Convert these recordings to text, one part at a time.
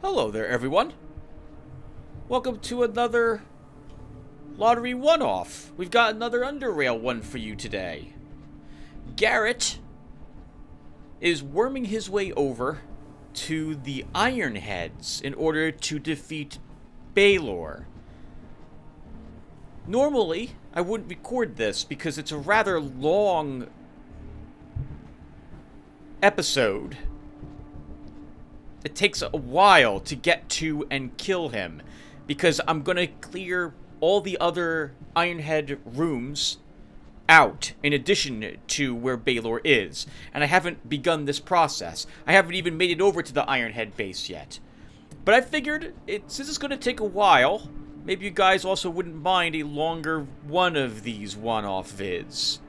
Hello there, everyone. Welcome to another Lottery one-off. We've got another Underrail one for you today. Garrett is worming his way over to the Ironheads in order to defeat Baylor. Normally, I wouldn't record this because it's a rather long episode. It takes a while to get to and kill him, because I'm gonna clear all the other Ironhead rooms out in addition to where Baylor is, and I haven't begun this process. I haven't even made it over to the Ironhead base yet. But I figured, since it's gonna take a while, maybe you guys also wouldn't mind a longer one of these one-off vids.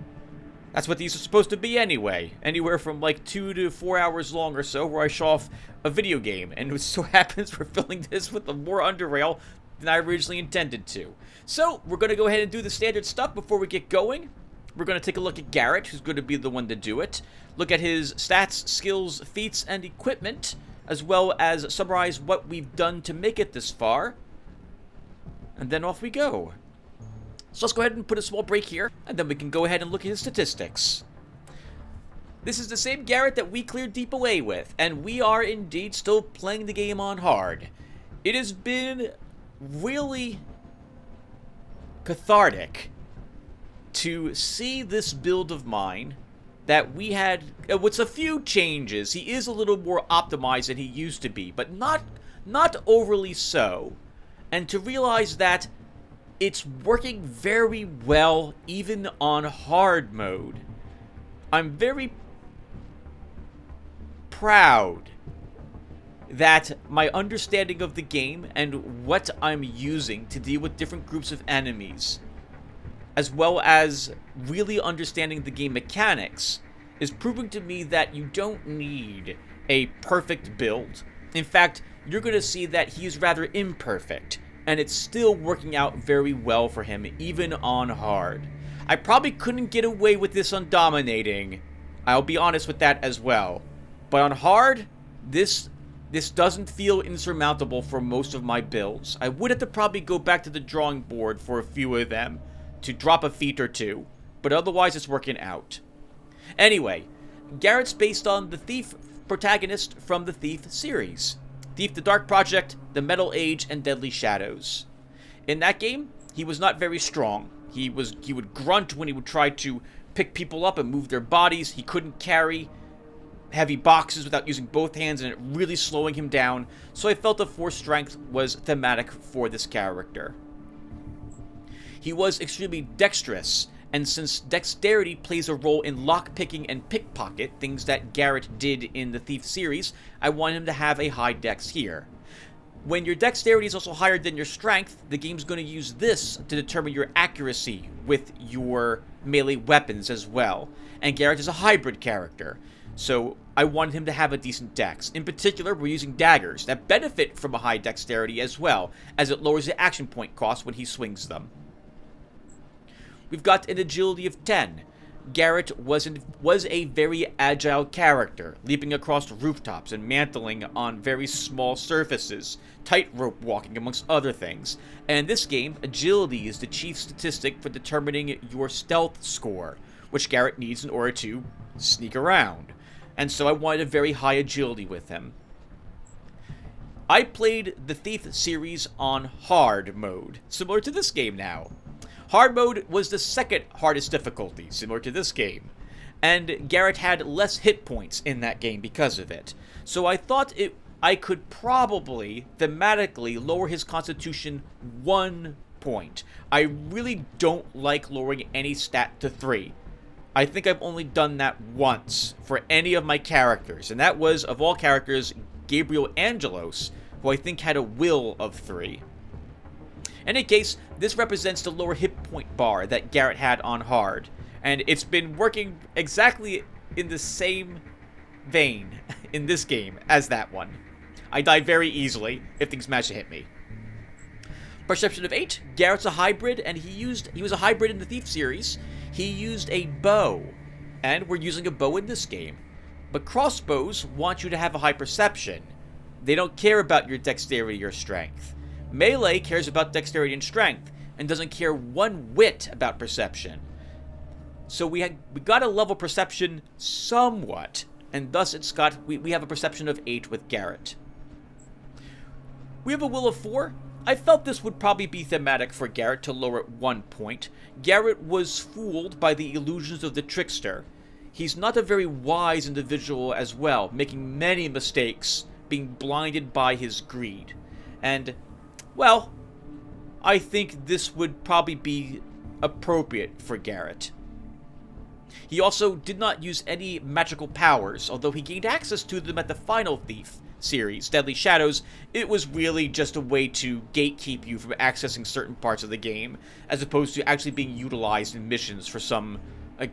That's what these are supposed to be anyway. Anywhere from like 2 to 4 hours long or so, where I show off a video game. And it so happens we're filling this with more Underrail than I originally intended to. So, we're going to go ahead and do the standard stuff before we get going. We're going to take a look at Garrett, who's going to be the one to do it. Look at his stats, skills, feats, and equipment, as well as summarize what we've done to make it this far. And then off we go. So let's go ahead and put a small break here, and then we can go ahead and look at his statistics. This is the same Garrett that we cleared deep away with, and we are indeed still playing the game on hard. It has been really cathartic to see this build of mine that we had with a few changes. He is a little more optimized than he used to be, but not overly so. And to realize that it's working very well even on hard mode. I'm very proud that my understanding of the game and what I'm using to deal with different groups of enemies, as well as really understanding the game mechanics, is proving to me that you don't need a perfect build. In fact, you're going to see that he is rather imperfect, and it's still working out very well for him, even on hard. I probably couldn't get away with this on dominating. I'll be honest with that as well. But on hard, this doesn't feel insurmountable for most of my builds. I would have to probably go back to the drawing board for a few of them to drop a feat or two, but otherwise it's working out. Anyway, Garrett's based on the Thief protagonist from the Thief series. Thief the Dark Project, The Metal Age, and Deadly Shadows. In that game, he was not very strong. He would grunt when he would try to pick people up and move their bodies. He couldn't carry heavy boxes without using both hands, and it really slowing him down. So I felt the force strength was thematic for this character. He was extremely dexterous, and since dexterity plays a role in lockpicking and pickpocket, things that Garrett did in the Thief series, I want him to have a high dex here. When your dexterity is also higher than your strength, the game's going to use this to determine your accuracy with your melee weapons as well. And Garrett is a hybrid character, so I wanted him to have a decent dex. In particular, we're using daggers that benefit from a high dexterity as well, as it lowers the action point cost when he swings them. We've got an agility of 10. Garrett was a very agile character, leaping across rooftops and mantling on very small surfaces, tightrope walking amongst other things. And in this game, agility is the chief statistic for determining your stealth score, which Garrett needs in order to sneak around. And so I wanted a very high agility with him. I played the Thief series on hard mode, similar to this game now. Hard mode was the second hardest difficulty, similar to this game, and Garrett had less hit points in that game because of it. So I thought I could probably, thematically, lower his constitution 1 point. I really don't like lowering any stat to 3. I think I've only done that once for any of my characters, and that was, of all characters, Gabriel Angelos, who I think had a will of 3. In any case, this represents the lower hit point bar that Garrett had on hard, and it's been working exactly in the same vein in this game as that one. I die very easily if things manage to hit me. Perception of 8, Garrett's a hybrid, and he was a hybrid in the Thief series. He used a bow, and we're using a bow in this game. But crossbows want you to have a high perception, They don't care about your dexterity or strength. Melee cares about dexterity and strength, and doesn't care one whit about perception. So we got to level perception somewhat, and thus we have a perception of 8 with Garrett. We have a will of 4. I felt this would probably be thematic for Garrett to lower at 1 point. Garrett was fooled by the illusions of the trickster. He's not a very wise individual as well, making many mistakes, being blinded by his greed. And, well, I think this would probably be appropriate for Garrett. He also did not use any magical powers, although he gained access to them at the final Thief series, Deadly Shadows. It was really just a way to gatekeep you from accessing certain parts of the game, as opposed to actually being utilized in missions for some,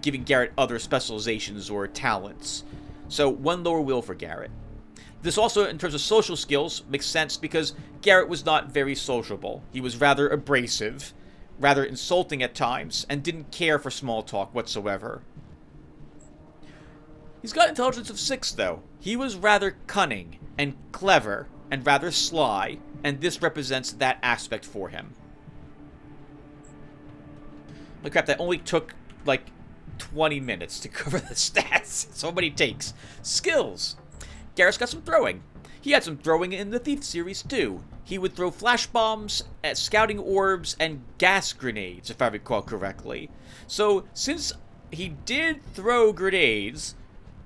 giving Garrett other specializations or talents. So, 1 lower will for Garrett. This also, in terms of social skills, makes sense because Garrett was not very sociable. He was rather abrasive, rather insulting at times, and didn't care for small talk whatsoever. He's got intelligence of 6, though. He was rather cunning and clever and rather sly, and this represents that aspect for him. Holy crap, that only took, like, 20 minutes to cover the stats. So many takes. Skills. Garrett's got some throwing. He had some throwing in the Thief series, too. He would throw flash bombs, scouting orbs, and gas grenades, if I recall correctly. So, since he did throw grenades,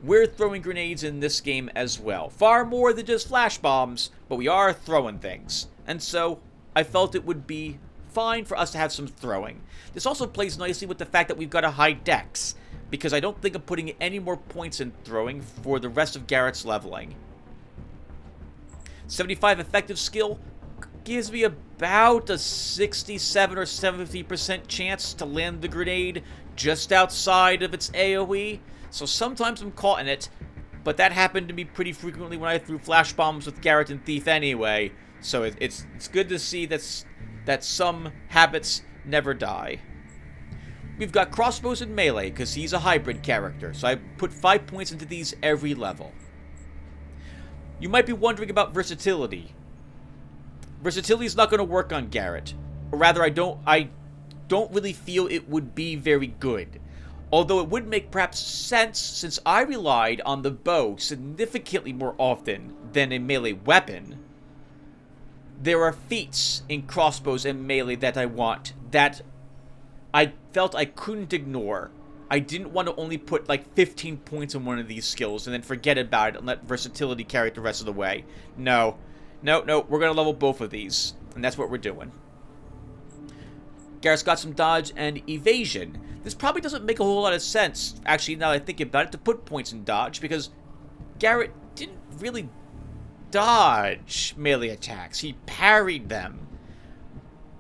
we're throwing grenades in this game as well. Far more than just flash bombs, but we are throwing things. And so, I felt it would be fine for us to have some throwing. This also plays nicely with the fact that we've got a high dex, because I don't think I'm putting any more points in throwing for the rest of Garrett's leveling. 75 effective skill gives me about a 67 or 70% chance to land the grenade just outside of its AoE. So sometimes I'm caught in it, but that happened to me pretty frequently when I threw flash bombs with Garrett and Thief anyway. So it's good to see that some habits never die. We've got crossbows and melee, because he's a hybrid character, so I put 5 points into these every level. You might be wondering about versatility. Versatility is not going to work on Garrett. Or rather, I don't really feel it would be very good. Although it would make perhaps sense, since I relied on the bow significantly more often than a melee weapon. There are feats in crossbows and melee that I want, that I felt I couldn't ignore. I didn't want to only put like 15 points on one of these skills and then forget about it and let versatility carry it the rest of the way. No, we're going to level both of these, and that's what we're doing. Garrett's got some dodge and evasion. This probably doesn't make a whole lot of sense, actually, now that I think about it, to put points in dodge, because Garrett didn't really dodge melee attacks. He parried them.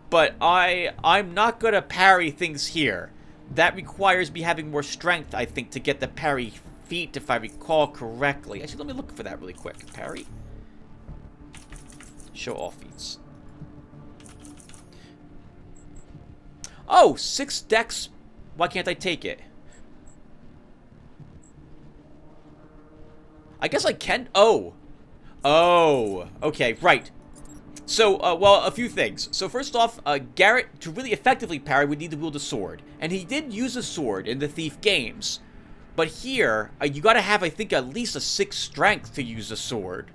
But I'm not going to parry things here. That requires me having more strength, I think, to get the parry feat, if I recall correctly. Actually, let me look for that really quick. Parry. Show all feats. Oh, 6 dex. Why can't I take it? I guess I can. Oh, okay, right. So, well, a few things. So first off, Garrett, to really effectively parry, would need to wield a sword. And he did use a sword in the Thief games. But here, you gotta have, I think, at least a 6 strength to use a sword.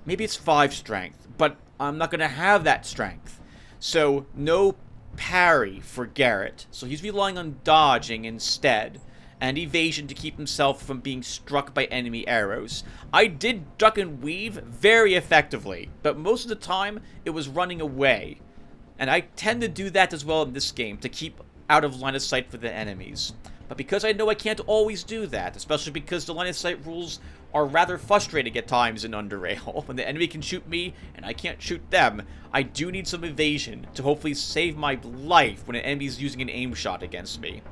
Maybe it's 5 strength, but I'm not gonna have that strength. So, no parry for Garrett. So he's relying on dodging instead, and evasion to keep himself from being struck by enemy arrows. I did duck and weave very effectively, but most of the time it was running away. And I tend to do that as well in this game, to keep out of line of sight for the enemies. But because I know I can't always do that, especially because the line of sight rules are rather frustrating at times in Underrail, when the enemy can shoot me and I can't shoot them, I do need some evasion to hopefully save my life when an enemy is using an aim shot against me.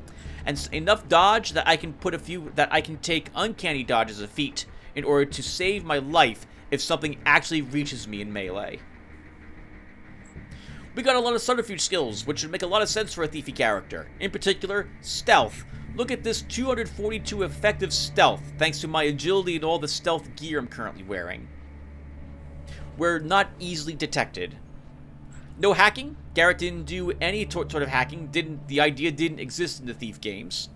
And enough dodge that I can take uncanny dodge as a feat in order to save my life if something actually reaches me in melee. We got a lot of subterfuge skills, which would make a lot of sense for a thiefy character. In particular, stealth. Look at this 242 effective stealth, thanks to my agility and all the stealth gear I'm currently wearing. were not easily detected. No hacking. Garrett didn't do any sort of hacking. The idea didn't exist in the Thief games.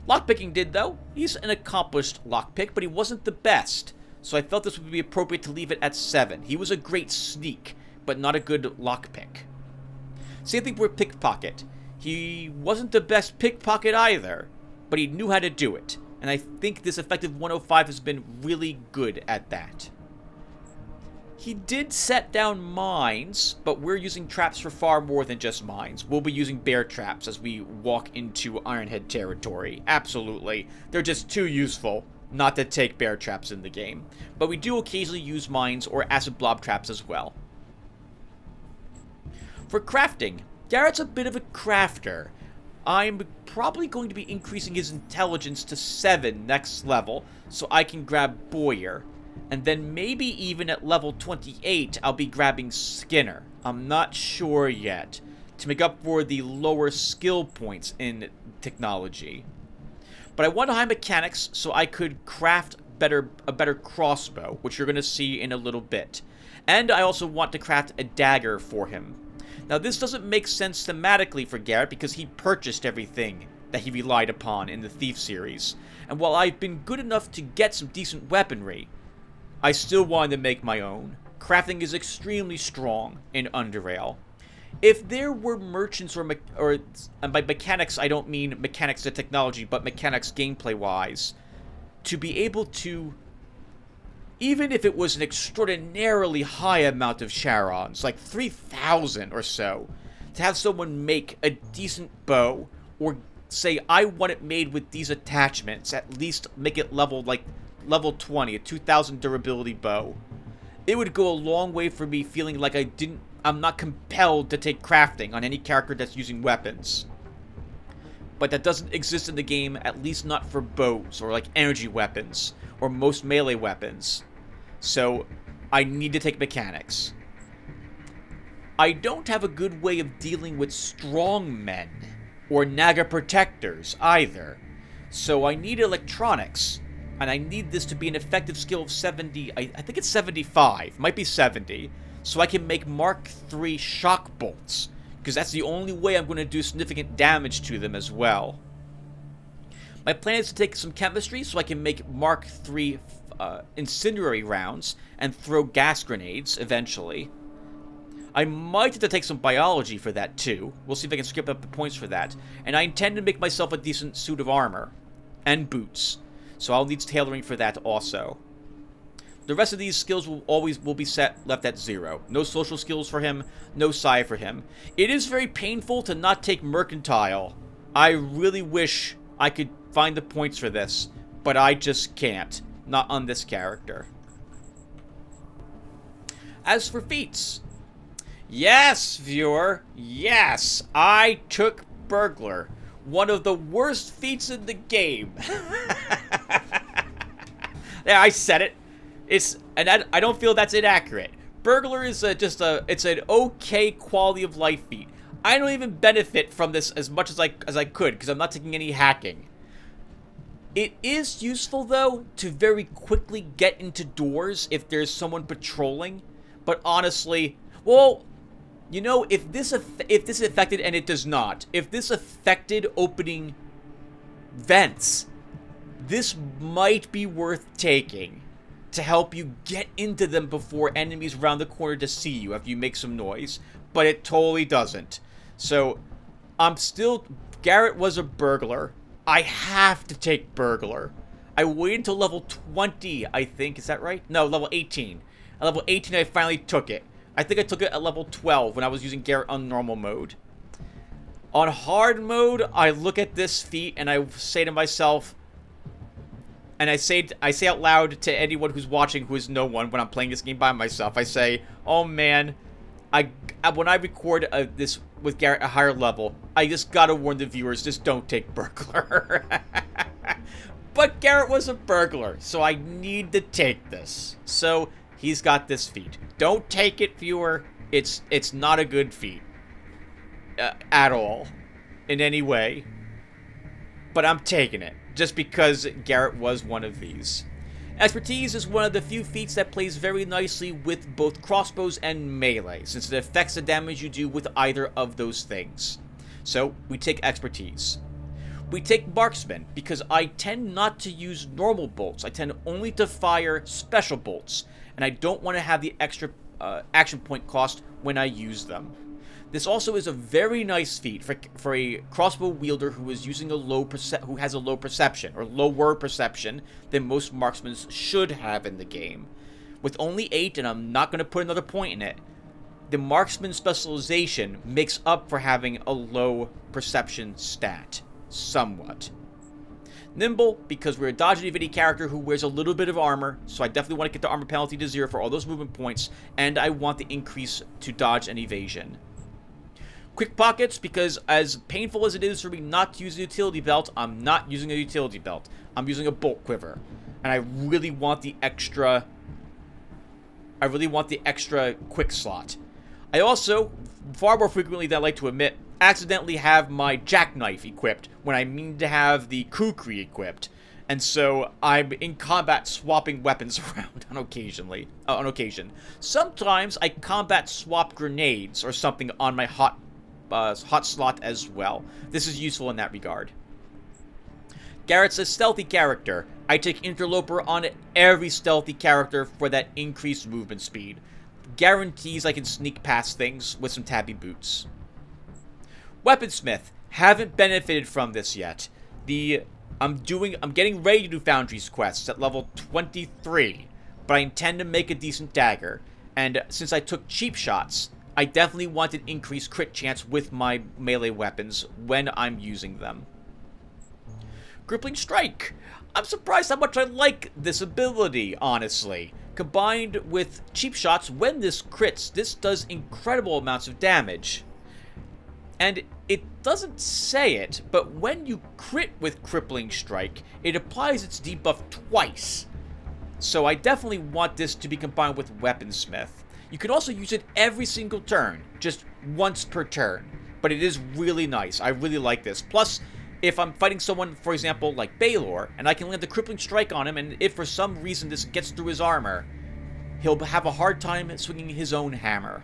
Lockpicking did, though. He's an accomplished lockpick, but he wasn't the best. So I felt this would be appropriate to leave it at 7. He was a great sneak, but not a good lockpick. Same thing with pickpocket. He wasn't the best pickpocket either, but he knew how to do it. And I think this effective 105 has been really good at that. He did set down mines, but we're using traps for far more than just mines. We'll be using bear traps as we walk into Ironhead territory. Absolutely. They're just too useful not to take bear traps in the game. But we do occasionally use mines or acid blob traps as well. For crafting, Garrett's a bit of a crafter. I'm probably going to be increasing his intelligence to 7 next level, so I can grab Boyer. And then maybe even at level 28, I'll be grabbing Skinner. I'm not sure yet, to make up for the lower skill points in technology. But I want high mechanics so I could craft a better crossbow, which you're going to see in a little bit. And I also want to craft a dagger for him. Now this doesn't make sense thematically for Garrett because he purchased everything that he relied upon in the Thief series. And while I've been good enough to get some decent weaponry, I still wanted to make my own. Crafting is extremely strong in Underrail. If there were merchants and by mechanics I don't mean mechanics to technology, but mechanics gameplay-wise, to be able to, even if it was an extraordinarily high amount of Charons, like 3,000 or so, to have someone make a decent bow, or say I want it made with these attachments, at least make it level 20, a 2,000 durability bow. It would go a long way for me feeling like I'm not compelled to take crafting on any character that's using weapons. But that doesn't exist in the game, at least not for bows, or like energy weapons, or most melee weapons. So, I need to take mechanics. I don't have a good way of dealing with strong men, or Naga protectors, either. So I need electronics. And I need this to be an effective skill of 70, I think it's 75, might be 70, so I can make Mark III shock bolts, because that's the only way I'm going to do significant damage to them as well. My plan is to take some chemistry so I can make Mark III incendiary rounds and throw gas grenades eventually. I might have to take some biology for that too. We'll see if I can skip up the points for that. And I intend to make myself a decent suit of armor and boots. So I'll need tailoring for that also. The rest of these skills will be left at 0. No social skills for him, no psi for him. It is very painful to not take mercantile. I really wish I could find the points for this, but I just can't. Not on this character. As for feats, yes, viewer, yes, I took Burglar. One of the worst feats in the game. Yeah, I said it. I don't feel that's inaccurate. Burglar is it's an okay quality of life feat. I don't even benefit from this as much as I could because I'm not taking any hacking. It is useful though to very quickly get into doors if there's someone patrolling. But honestly, well, you know, if this affected, and it does not, if this affected opening vents, this might be worth taking to help you get into them before enemies round the corner to see you if you make some noise. But it totally doesn't. So, Garrett was a burglar. I have to take Burglar. I waited until level 20, I think. Is that right? No, level 18. At level 18, I finally took it. I think I took it at level 12 when I was using Garrett on normal mode. On hard mode, I look at this feat and I say to myself, and I say out loud to anyone who's watching who is no one when I'm playing this game by myself, I say, oh man, when I record this with Garrett at a higher level, I just gotta warn the viewers, just don't take Burglar. But Garrett was a burglar, so I need to take this. So he's got this feat. Don't take it, viewer. It's not a good feat. At all. In any way. But I'm taking it. Just because Garrett was one of these. Expertise is one of the few feats that plays very nicely with both crossbows and melee, since it affects the damage you do with either of those things. So, we take Expertise. We take Marksman, because I tend not to use normal bolts. I tend only to fire special bolts, and I don't want to have the extra action point cost when I use them. This also is a very nice feat for a crossbow wielder who is using who has a low perception, or lower perception, than most marksmen should have in the game. With only 8, and I'm not going to put another point in it, the marksman specialization makes up for having a low perception stat. Somewhat. Nimble, because we're a dodge and evade character who wears a little bit of armor, so I definitely want to get the armor penalty to 0 for all those movement points, and I want the increase to dodge and evasion. Quick Pockets, because as painful as it is for me not to use a utility belt, I'm not using a utility belt. I'm using a bolt quiver. And I really want the extra quick slot. I also, far more frequently than I like to admit, accidentally have my jackknife equipped when I mean to have the kukri equipped. And so I'm in combat swapping weapons around on occasion. Sometimes I combat swap grenades or something on my hot slot as well. This is useful in that regard. Garrett's a stealthy character. I take Interloper on every stealthy character for that increased movement speed. Guarantees I can sneak past things with some tabby boots. Weaponsmith. Haven't benefited from this yet. I'm getting ready to do Foundry's quests at level 23, but I intend to make a decent dagger. And since I took cheap shots, I definitely want an increased crit chance with my melee weapons when I'm using them. Crippling Strike. I'm surprised how much I like this ability, honestly. Combined with cheap shots, when this crits, this does incredible amounts of damage. And it doesn't say it, but when you crit with Crippling Strike, it applies its debuff twice. So I definitely want this to be combined with Weaponsmith. You can also use it every single turn, just once per turn. But it is really nice. I really like this. Plus, if I'm fighting someone, for example, like Baylor, and I can land the Crippling Strike on him, and if for some reason this gets through his armor, he'll have a hard time swinging his own hammer.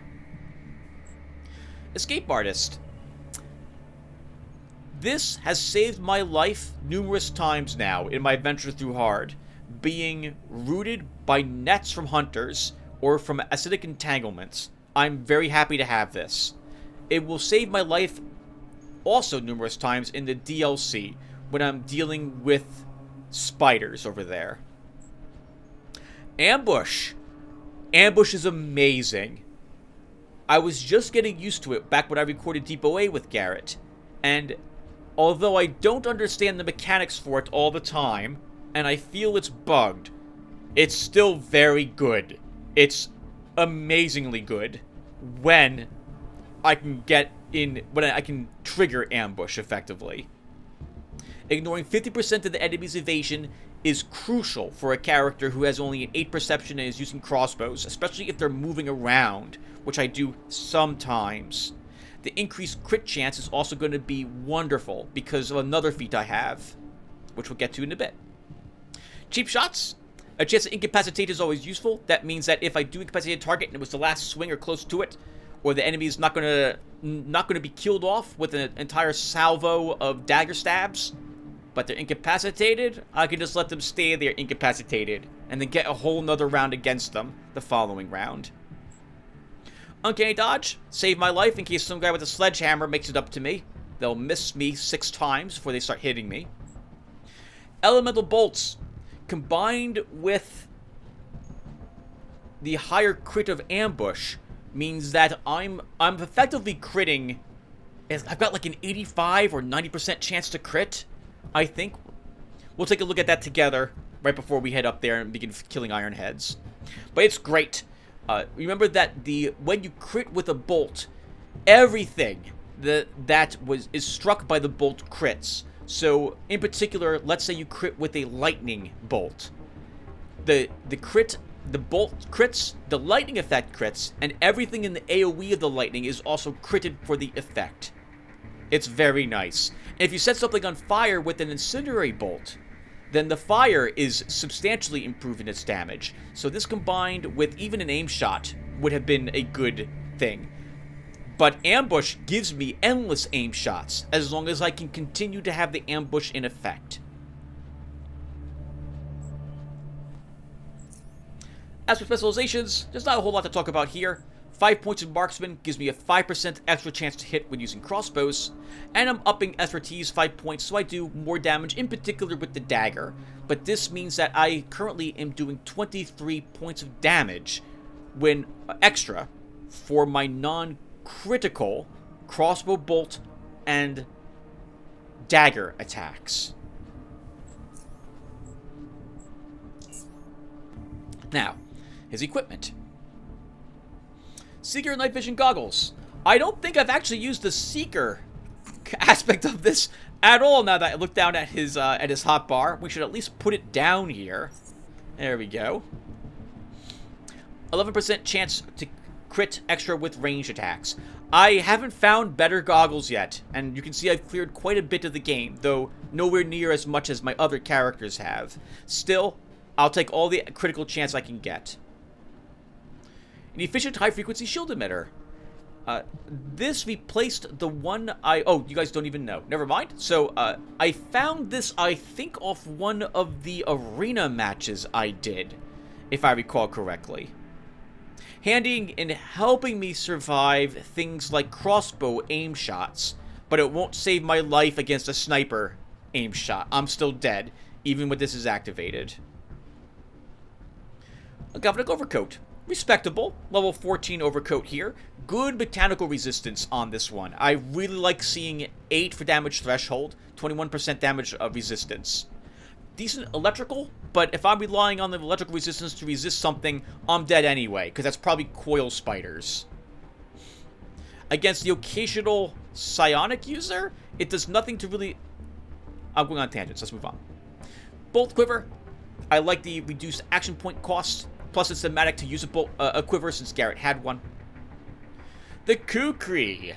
Escape Artist. This has saved my life numerous times now in my adventure through hard, being rooted by nets from hunters or from acidic entanglements. I'm very happy to have this. It will save my life also numerous times in the DLC when I'm dealing with spiders over there. Ambush. Ambush is amazing. I was just getting used to it back when I recorded Depot A with Garrett, and although I don't understand the mechanics for it all the time, and I feel it's bugged, it's still very good. It's amazingly good when I can trigger ambush effectively. Ignoring 50% of the enemy's evasion is crucial for a character who has only an 8 perception and is using crossbows, especially if they're moving around, which I do sometimes. The increased crit chance is also going to be wonderful because of another feat I have, which we'll get to in a bit. Cheap shots. A chance to incapacitate is always useful. That means that if I do incapacitate a target and it was the last swing or close to it, or the enemy is not gonna be killed off with an entire salvo of dagger stabs, but they're incapacitated, I can just let them stay there incapacitated, and then get a whole nother round against them the following round. Uncanny Dodge. Save my life in case some guy with a sledgehammer makes it up to me. They'll miss me 6 times before they start hitting me. Elemental Bolts. Combined with the higher crit of Ambush means that I'm effectively critting. I've got like an 85 or 90% chance to crit, I think. We'll take a look at that together right before we head up there and begin killing Ironheads. But it's great. Remember that when you crit with a bolt, everything that is struck by the bolt crits. So, in particular, let's say you crit with a lightning bolt. The bolt crits, the lightning effect crits, and everything in the AoE of the lightning is also critted for the effect. It's very nice. And if you set something on fire with an incendiary bolt, then the fire is substantially improved in its damage. So this combined with even an aim shot would have been a good thing. But ambush gives me endless aim shots as long as I can continue to have the ambush in effect. As for specializations, there's not a whole lot to talk about here. 5 points in marksman gives me a 5% extra chance to hit when using crossbows, and I'm upping expertise 5 points so I do more damage, in particular with the dagger. But this means that I currently am doing 23 points of damage when extra for my non-critical crossbow bolt and dagger attacks. Now, his equipment. Seeker night vision goggles. I don't think I've actually used the Seeker aspect of this at all now that I look down at his hotbar. We should at least put it down here. There we go. 11% chance to crit extra with ranged attacks. I haven't found better goggles yet, and you can see I've cleared quite a bit of the game, though nowhere near as much as my other characters have. Still, I'll take all the critical chance I can get. An efficient high-frequency shield emitter. This replaced the one oh, you guys don't even know. Never mind. So, I found this, I think, off one of the arena matches I did, if I recall correctly. Handy in helping me survive things like crossbow aim shots, but it won't save my life against a sniper aim shot. I'm still dead, even when this is activated. A Governor overcoat. Respectable. Level 14 overcoat here. Good mechanical resistance on this one. I really like seeing 8 for damage threshold, 21% damage resistance. Decent electrical, but if I'm relying on the electrical resistance to resist something, I'm dead anyway, because that's probably coil spiders. Against the occasional psionic user, it does nothing to really... I'm going on tangents, let's move on. Bolt quiver. I like the reduced action point cost. Plus, it's thematic to use a quiver since Garrett had one. The Kukri.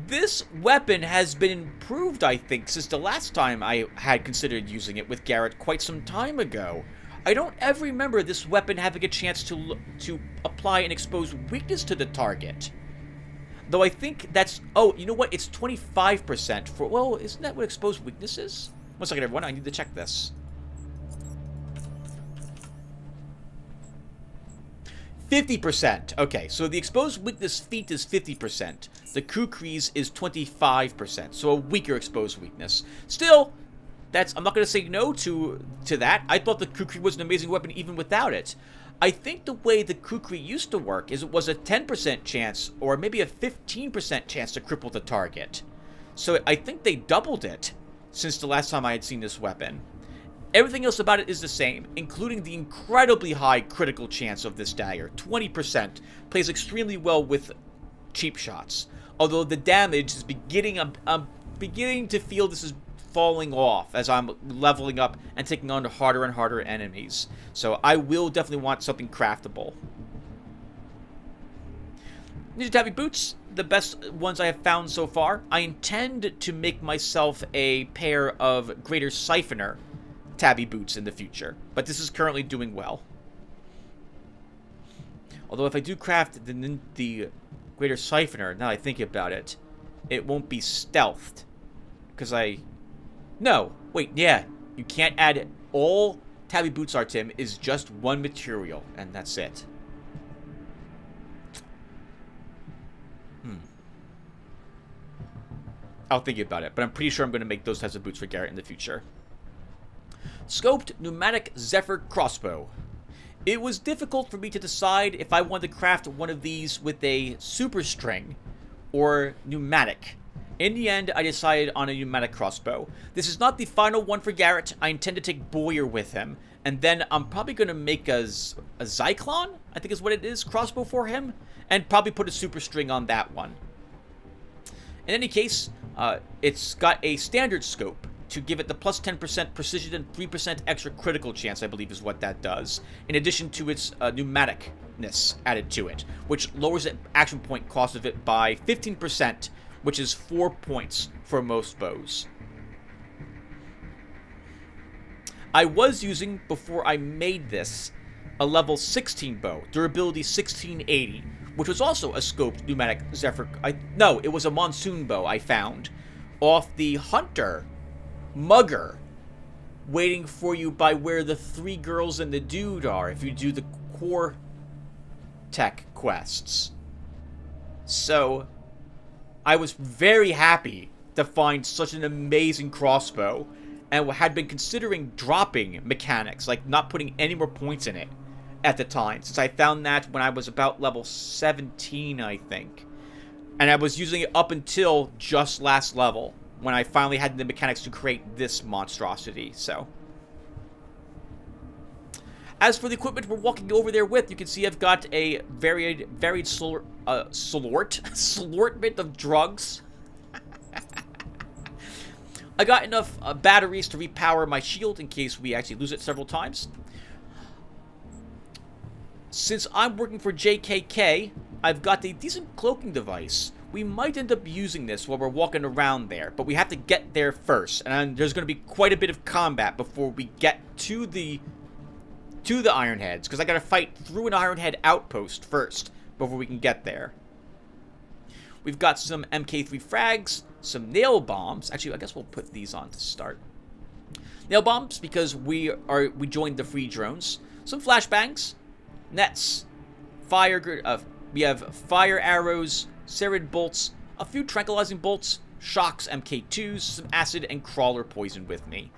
This weapon has been improved, I think, since the last time I had considered using it with Garrett quite some time ago. I don't ever remember this weapon having a chance to apply an exposed weakness to the target. Though I think that's... Oh, you know what? It's 25% for... Well, isn't that what exposed weakness is? One second, everyone. I need to check this. 50%. Okay, so the exposed weakness feat is 50%. The Kukri's is 25%, so a weaker exposed weakness. Still, I'm not going to say no to that. I thought the Kukri was an amazing weapon even without it. I think the way the Kukri used to work is it was a 10% chance, or maybe a 15% chance to cripple the target. So I think they doubled it since the last time I had seen this weapon. Everything else about it is the same, including the incredibly high critical chance of this dagger. 20%. Plays extremely well with cheap shots. Although the damage is beginning... I'm beginning to feel this is falling off as I'm leveling up and taking on harder and harder enemies. So I will definitely want something craftable. Ninja Tabby boots. The best ones I have found so far. I intend to make myself a pair of Greater Siphoner tabby boots in the future, but this is currently doing well. Although if I do craft the Greater Siphoner, now I think about it, it won't be stealthed. Because No, wait, yeah. You can't add... All tabby boots are, Tim, is just one material, and that's it. I'll think about it, but I'm pretty sure I'm going to make those types of boots for Garrett in the future. Scoped pneumatic Zephyr crossbow. It was difficult for me to decide if I wanted to craft one of these with a super string or pneumatic. In the end, I decided on a pneumatic crossbow. This is not the final one for Garrett. I intend to take Boyer with him, and then I'm probably going to make a Zyklon, I think is what it is, crossbow for him, and probably put a super string on that one. In any case, it's got a standard scope to give it the plus 10% precision and 3% extra critical chance, I believe is what that does, in addition to its pneumaticness added to it, which lowers the action point cost of it by 15%, which is 4 points for most bows. I was using, before I made this, a level 16 bow, durability 1680, which was also a scoped pneumatic Zephyr. No, it was a monsoon bow I found off the Hunter Mugger, waiting for you by where the 3 girls and the dude are if you do the core tech quests. So I was very happy to find such an amazing crossbow, and had been considering dropping mechanics, like not putting any more points in it at the time, since I found that when I was about level 17, I think. And I was using it up until just last level, when I finally had the mechanics to create this monstrosity, so. As for the equipment we're walking over there with, you can see I've got a varied assortment of drugs. I got enough batteries to repower my shield in case we actually lose it several times. Since I'm working for JKK, I've got a decent cloaking device. We might end up using this while we're walking around there, but we have to get there first. And there's going to be quite a bit of combat before we get to the Ironheads, because I got to fight through an Ironhead outpost first before we can get there. We've got some MK3 frags, some nail bombs. Actually, I guess we'll put these on to start. Nail bombs because we joined the free drones. Some flashbangs, nets, we have fire arrows, serried bolts, a few tranquilizing bolts, shocks, MK2s, some acid and crawler poison with me.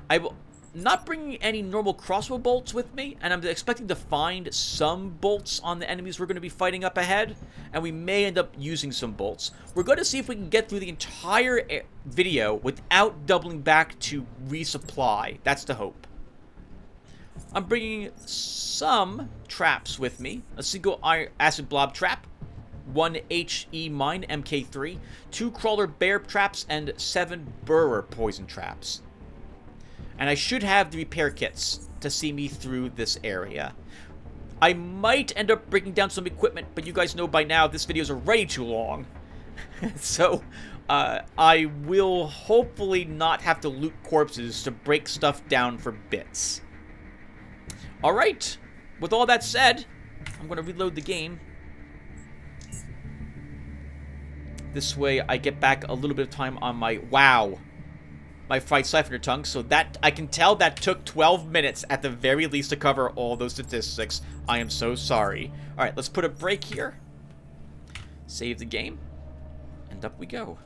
I will not bringing any normal crossbow bolts with me, and I'm expecting to find some bolts on the enemies we're going to be fighting up ahead, and we may end up using some bolts. We're going to see if we can get through the entire video without doubling back to resupply. That's the hope. I'm bringing some traps with me. A single acid blob trap, 1 HE mine MK3, 2 crawler bear traps, and 7 burrower poison traps. And I should have the repair kits to see me through this area. I might end up breaking down some equipment, but you guys know by now this video is already too long. So, I will hopefully not have to loot corpses to break stuff down for bits. Alright, with all that said, I'm going to reload the game. This way I get back a little bit of time on my my fried siphoner tongue, so that I can tell that took 12 minutes at the very least to cover all those statistics. I am so sorry. Alright, let's put a break here. Save the game. And up we go.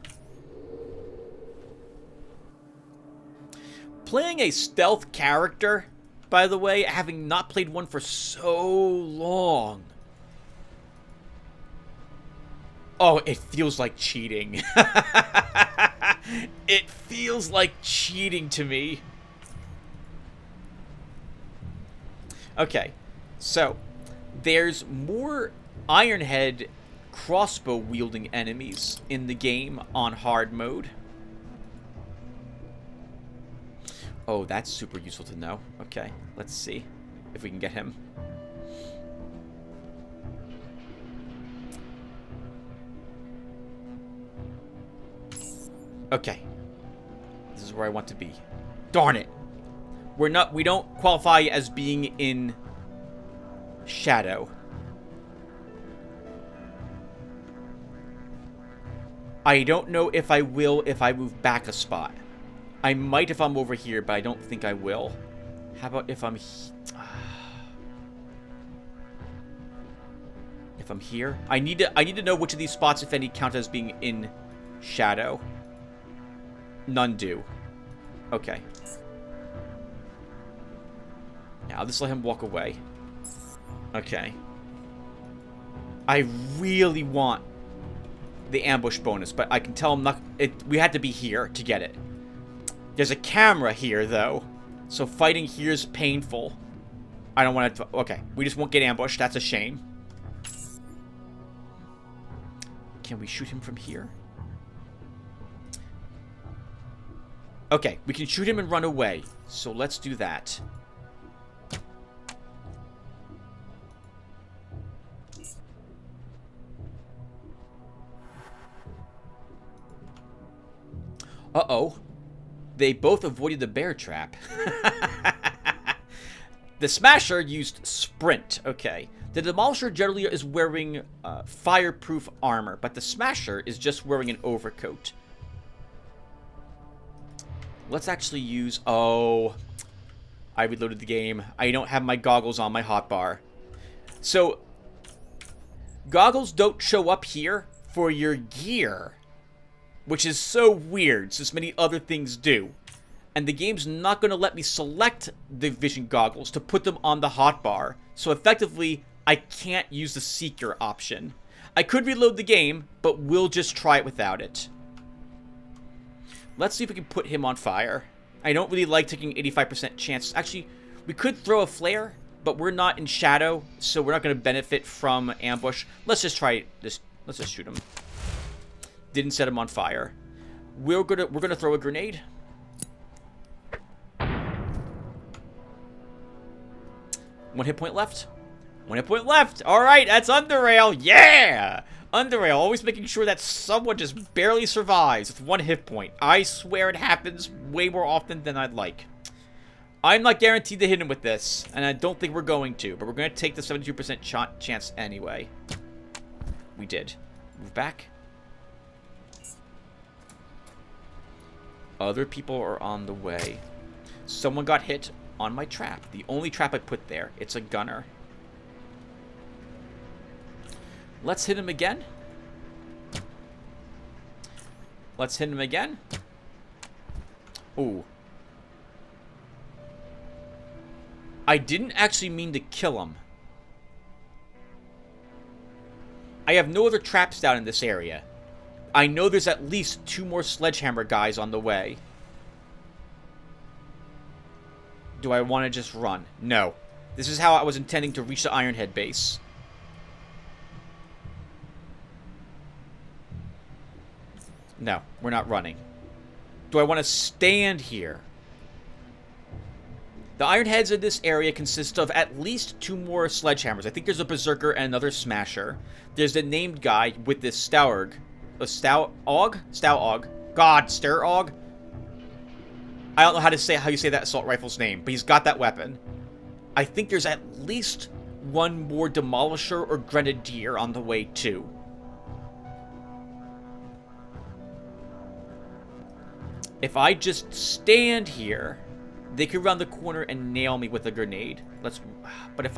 Playing a stealth character, by the way, having not played one for so long. Oh, it feels like cheating. It feels like cheating to me. Okay, so there's more Ironhead crossbow wielding enemies in the game on hard mode. Oh, that's super useful to know. Okay, let's see if we can get him. Okay. This is where I want to be. Darn it. We don't qualify as being in shadow. I don't know if I will if I move back a spot. I might if I'm over here, but I don't think I will. How about if I'm if I'm here? I need to know which of these spots, if any, count as being in shadow. None do. Okay. Now, I'll just let him walk away. Okay. I really want the ambush bonus, but I can tell him not... we had to be here to get it. There's a camera here, though. So fighting here is painful. I don't want to... Okay, we just won't get ambushed. That's a shame. Can we shoot him from here? Okay, we can shoot him and run away. So let's do that. Uh-oh. They both avoided the bear trap. The Smasher used Sprint. Okay. The Demolisher generally is wearing fireproof armor, but the Smasher is just wearing an overcoat. Let's actually use... Oh, I reloaded the game. I don't have my goggles on my hotbar. So, goggles don't show up here for your gear, which is so weird, since many other things do. And the game's not going to let me select the vision goggles to put them on the hotbar. So effectively, I can't use the Seeker option. I could reload the game, but we'll just try it without it. Let's see if we can put him on fire. I don't really like taking 85% chance. Actually, we could throw a flare, but we're not in shadow, so we're not going to benefit from ambush. Let's just try this. Let's just shoot him. Didn't set him on fire. We're gonna throw a grenade. One hit point left. One hit point left. All right, that's Underrail. Yeah! Underrail, always making sure that someone just barely survives with one hit point. I swear it happens way more often than I'd like. I'm not guaranteed to hit him with this, and I don't think we're going to, but we're going to take the 72% chance anyway. We did. Move back. Other people are on the way. Someone got hit on my trap. The only trap I put there. It's a gunner. Let's hit him again. Let's hit him again. Ooh. I didn't actually mean to kill him. I have no other traps down in this area. I know there's at least 2 more sledgehammer guys on the way. Do I want to just run? No. This is how I was intending to reach the Ironhead base. No, we're not running. Do I want to stand here? The Ironheads in this area consist of at least 2 more sledgehammers. I think there's a Berserker and another Smasher. There's the named guy with this Staurg. A Staurg? God, Staurg? I don't know how you say that assault rifle's name, but he's got that weapon. I think there's at least 1 more Demolisher or Grenadier on the way too. If I just stand here, they could round the corner and nail me with a grenade. But if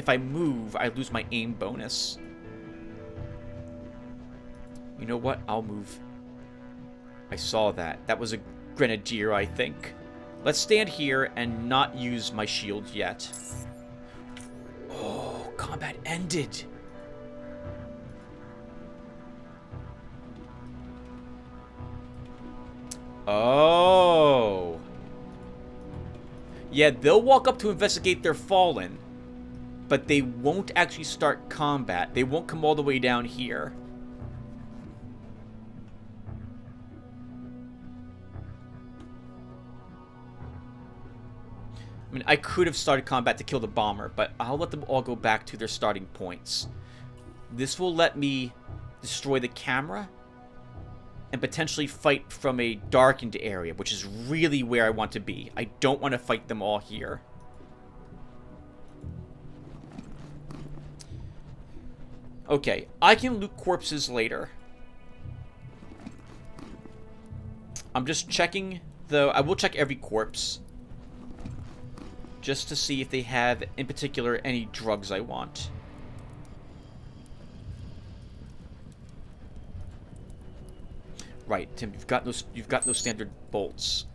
I move, I lose my aim bonus. You know what? I'll move. I saw that. That was a Grenadier, I think. Let's stand here and not use my shield yet. Oh, combat ended. Oh. Yeah, they'll walk up to investigate their fallen, but they won't actually start combat. They won't come all the way down here. I mean, I could have started combat to kill the bomber, but I'll let them all go back to their starting points. This will let me destroy the camera and potentially fight from a darkened area, which is really where I want to be. I don't want to fight them all here. Okay, I can loot corpses later. I'm just checking I will check every corpse, just to see if they have, in particular, any drugs I want. Right, Tim, you've got those standard bolts.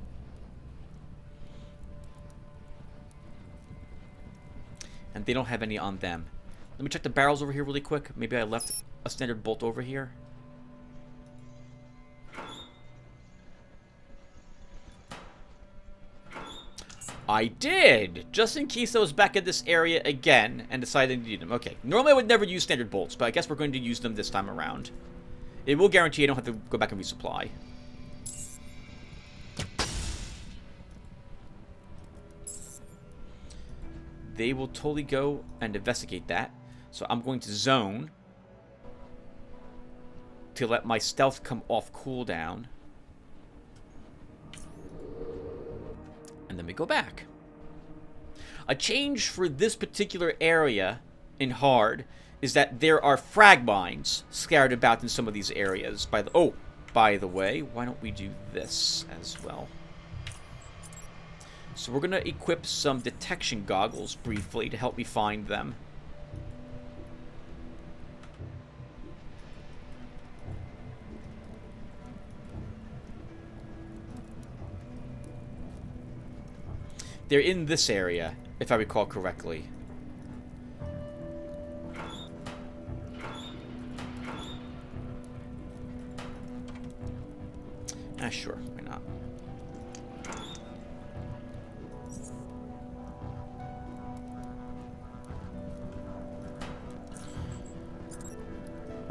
And they don't have any on them. Let me check the barrels over here really quick. Maybe I left a standard bolt over here. I did! Just in case I was back in this area again and decided to need them. Okay, normally I would never use standard bolts, but I guess we're going to use them this time around. It will guarantee I don't have to go back and resupply. They will totally go and investigate that. So I'm going to zone to let my stealth come off cooldown. and then we go back. A change for this particular area in hard is that there are frag mines scattered about in some of these areas. By the way, why don't we do this as well? So we're going to equip some detection goggles briefly to help me find them. They're in this area, if I recall correctly. Sure, why not?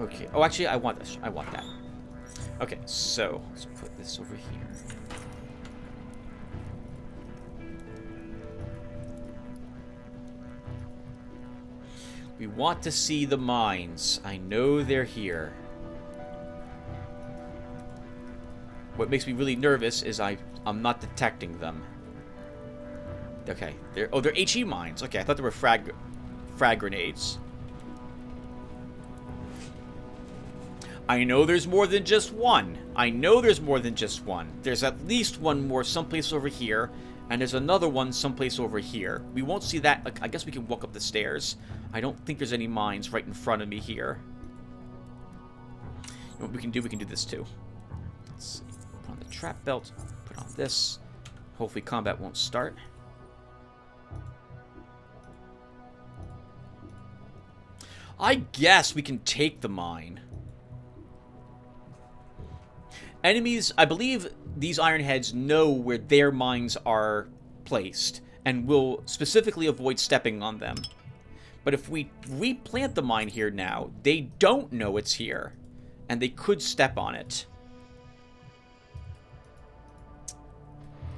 Okay. Oh, actually, I want this. I want that. Okay, so let's put this over here. We want to see the mines. I know they're here. What makes me really nervous is I'm not detecting them. Okay, they're HE mines. Okay, I thought they were frag grenades. I know there's more than just one. I know there's more than just one. There's at least one more someplace over here, and there's another one someplace over here. We won't see that. I guess we can walk up the stairs. I don't think there's any mines right in front of me here. You know what we can do? We can do this too. Let's see. Put on the trap belt. Put on this. Hopefully combat won't start. I guess we can take the mine. Enemies, I believe these Ironheads know where their mines are placed and will specifically avoid stepping on them. But if we replant the mine here now, they don't know it's here, and they could step on it.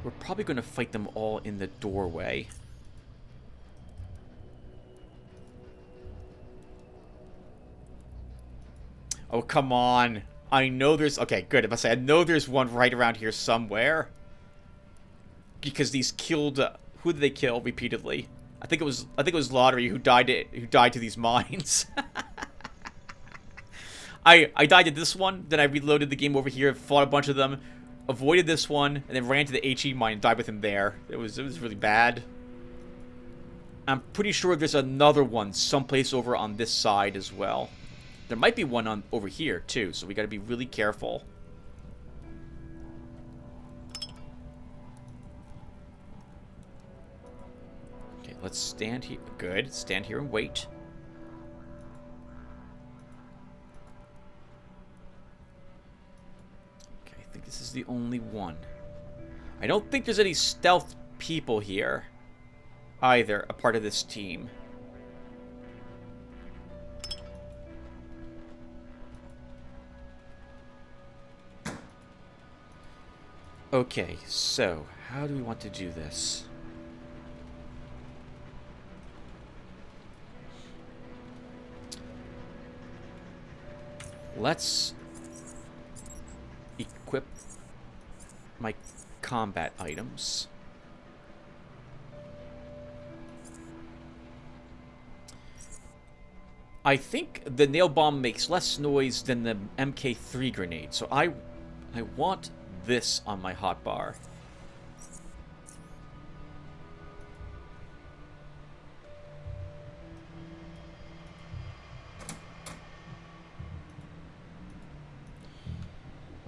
We're probably going to fight them all in the doorway. Oh, come on. I know there's... Okay, good. If I say I know there's one right around here somewhere. Because these killed... who did they kill repeatedly? I think it was Lotaeri who died to these mines. I died to this one, then I reloaded the game over here, fought a bunch of them, avoided this one, and then ran to the HE mine and died with him there. It was really bad. I'm pretty sure there's another one someplace over on this side as well. There might be one on over here too, so we got to be really careful. Okay, let's stand here. Good. Stand here and wait. Okay, I think this is the only one. I don't think there's any stealth people here either, a part of this team. Okay, so how do we want to do this? Let's equip my combat items. I think the nail bomb makes less noise than the MK3 grenade, so I want this on my hotbar.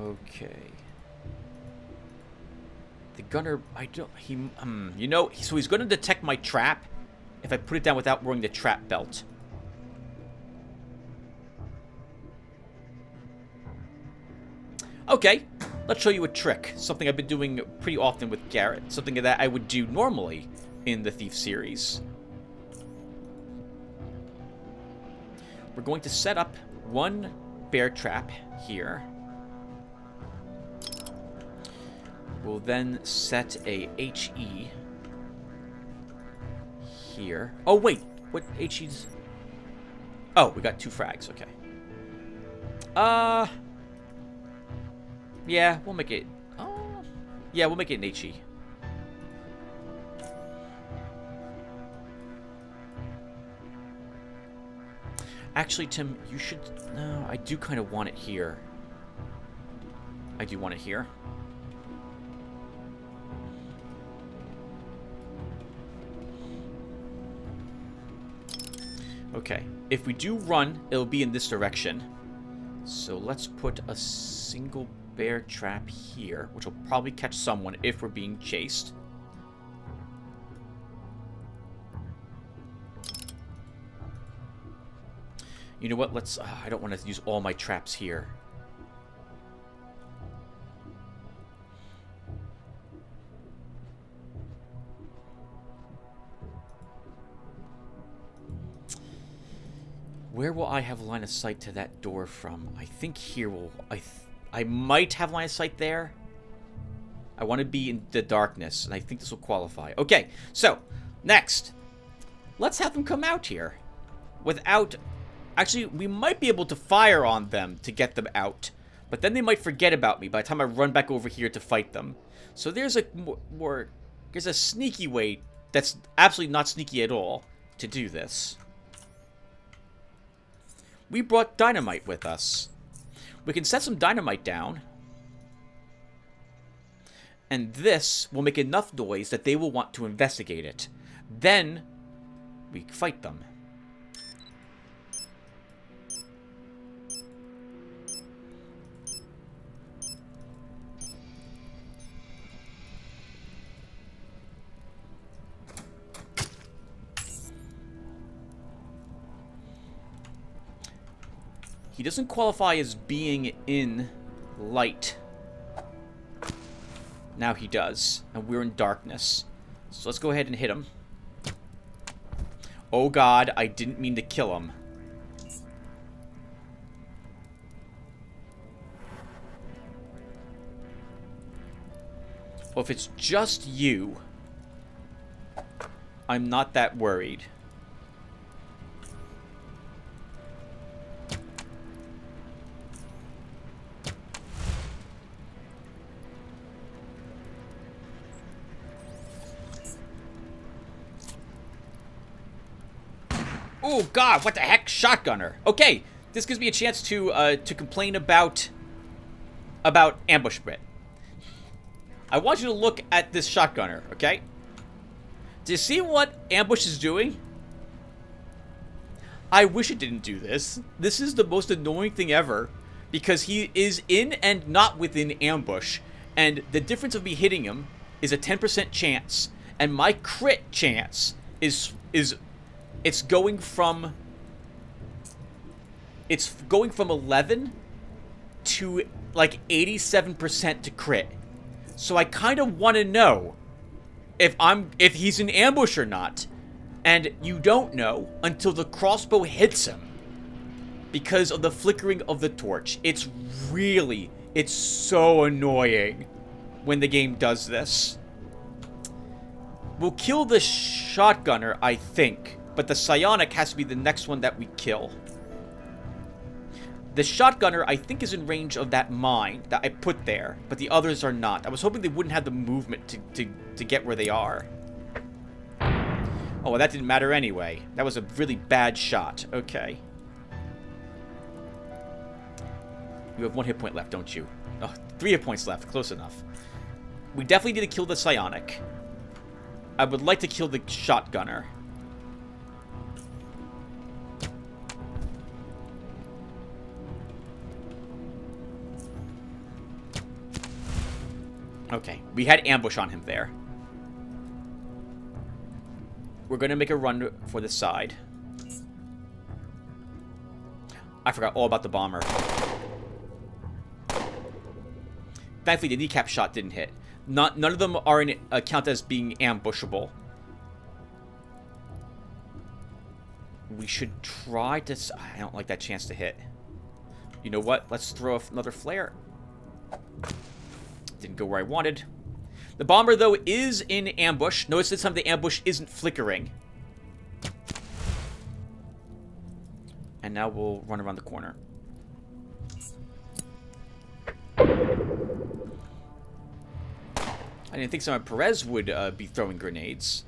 Okay. The gunner, you know, so he's going to detect my trap if I put it down without wearing the trap belt. Okay, let's show you a trick. Something I've been doing pretty often with Garrett. Something that I would do normally in the Thief series. We're going to set up one bear trap here. We'll then set a HE here. Oh, wait. What HE's? Oh, we got 2 frags. Okay. Yeah, we'll make it... Oh. Yeah, we'll make it an HE. Actually, Tim, you should... No, I do kind of want it here. I do want it here. Okay. If we do run, it'll be in this direction. So let's put a single bear trap here, which will probably catch someone if we're being chased. You know what? Let's... I don't want to use all my traps here. Where will I have line of sight to that door from? I think here will... I might have line of sight there. I want to be in the darkness, and I think this will qualify. Okay, so, next. Let's have them come out here. Without... Actually, we might be able to fire on them to get them out. But then they might forget about me by the time I run back over here to fight them. So there's a more... There's a sneaky way that's absolutely not sneaky at all to do this. We brought dynamite with us. We can set some dynamite down. And this will make enough noise that they will want to investigate it. Then, we fight them. He doesn't qualify as being in light. Now he does. And we're in darkness. So let's go ahead and hit him. Oh god, I didn't mean to kill him. Well, if it's just you, I'm not that worried. Oh god, what the heck? Shotgunner. Okay, this gives me a chance to complain about ambush bit. I want you to look at this shotgunner, okay? Do you see what ambush is doing? I wish it didn't do this. This is the most annoying thing ever because he is in and not within ambush, and the difference of me hitting him is a 10% chance, and my crit chance is it's going from 11 to like 87% to crit. So I kind of want to know if he's in ambush or not. And you don't know until the crossbow hits him because of the flickering of the torch. It's so annoying when the game does this. We'll kill the shotgunner, I think. But the psionic has to be the next one that we kill. The shotgunner, I think, is in range of that mine that I put there. But the others are not. I was hoping they wouldn't have the movement to get where they are. Oh, well, that didn't matter anyway. That was a really bad shot. Okay. You have 1 hit point left, don't you? Oh, 3 hit points left. Close enough. We definitely need to kill the psionic. I would like to kill the shotgunner. Okay, we had ambush on him there. We're going to make a run for the side. I forgot all about the bomber. Thankfully, the kneecap shot didn't hit. None of them are in count as being ambushable. We should try to... I don't like that chance to hit. You know what? Let's throw another flare. Didn't go where I wanted. The bomber, though, is in ambush. Notice this time the ambush isn't flickering. And now we'll run around the corner. I didn't think someone Perez would be throwing grenades.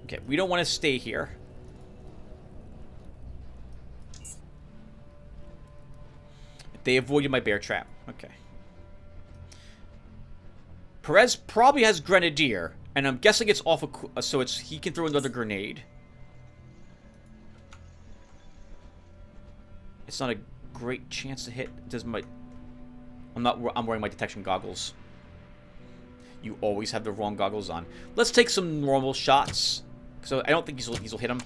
Okay, we don't want to stay here. They avoided my bear trap. Okay. Perez probably has Grenadier, and I'm guessing it's off so he can throw another grenade. It's not a great chance to hit. I'm wearing my detection goggles. You always have the wrong goggles on. Let's take some normal shots. So I don't think these will hit him.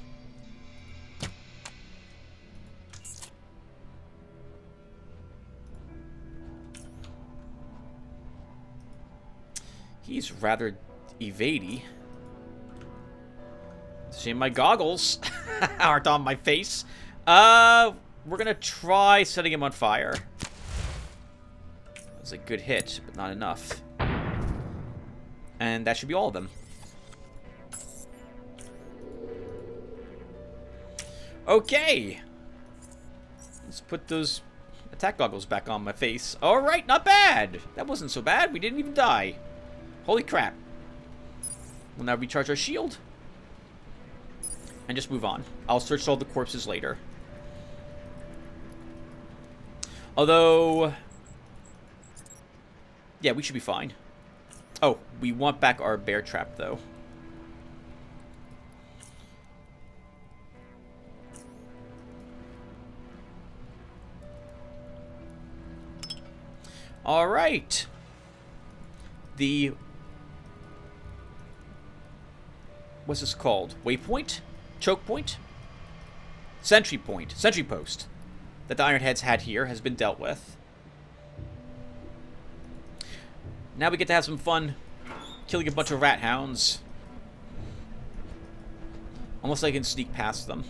He's rather evadey. Shame my goggles aren't on my face. We're gonna try setting him on fire. That was a good hit, but not enough. And that should be all of them. Okay. Let's put those attack goggles back on my face. Alright, not bad. That wasn't so bad. We didn't even die. Holy crap. We'll now recharge our shield. And just move on. I'll search all the corpses later. Although... yeah, we should be fine. Oh, we want back our bear trap, though. Alright. What's this called? Waypoint? Choke point? Sentry point. Sentry post that the Ironheads had here has been dealt with. Now we get to have some fun killing a bunch of rat hounds. Unless I can sneak past them.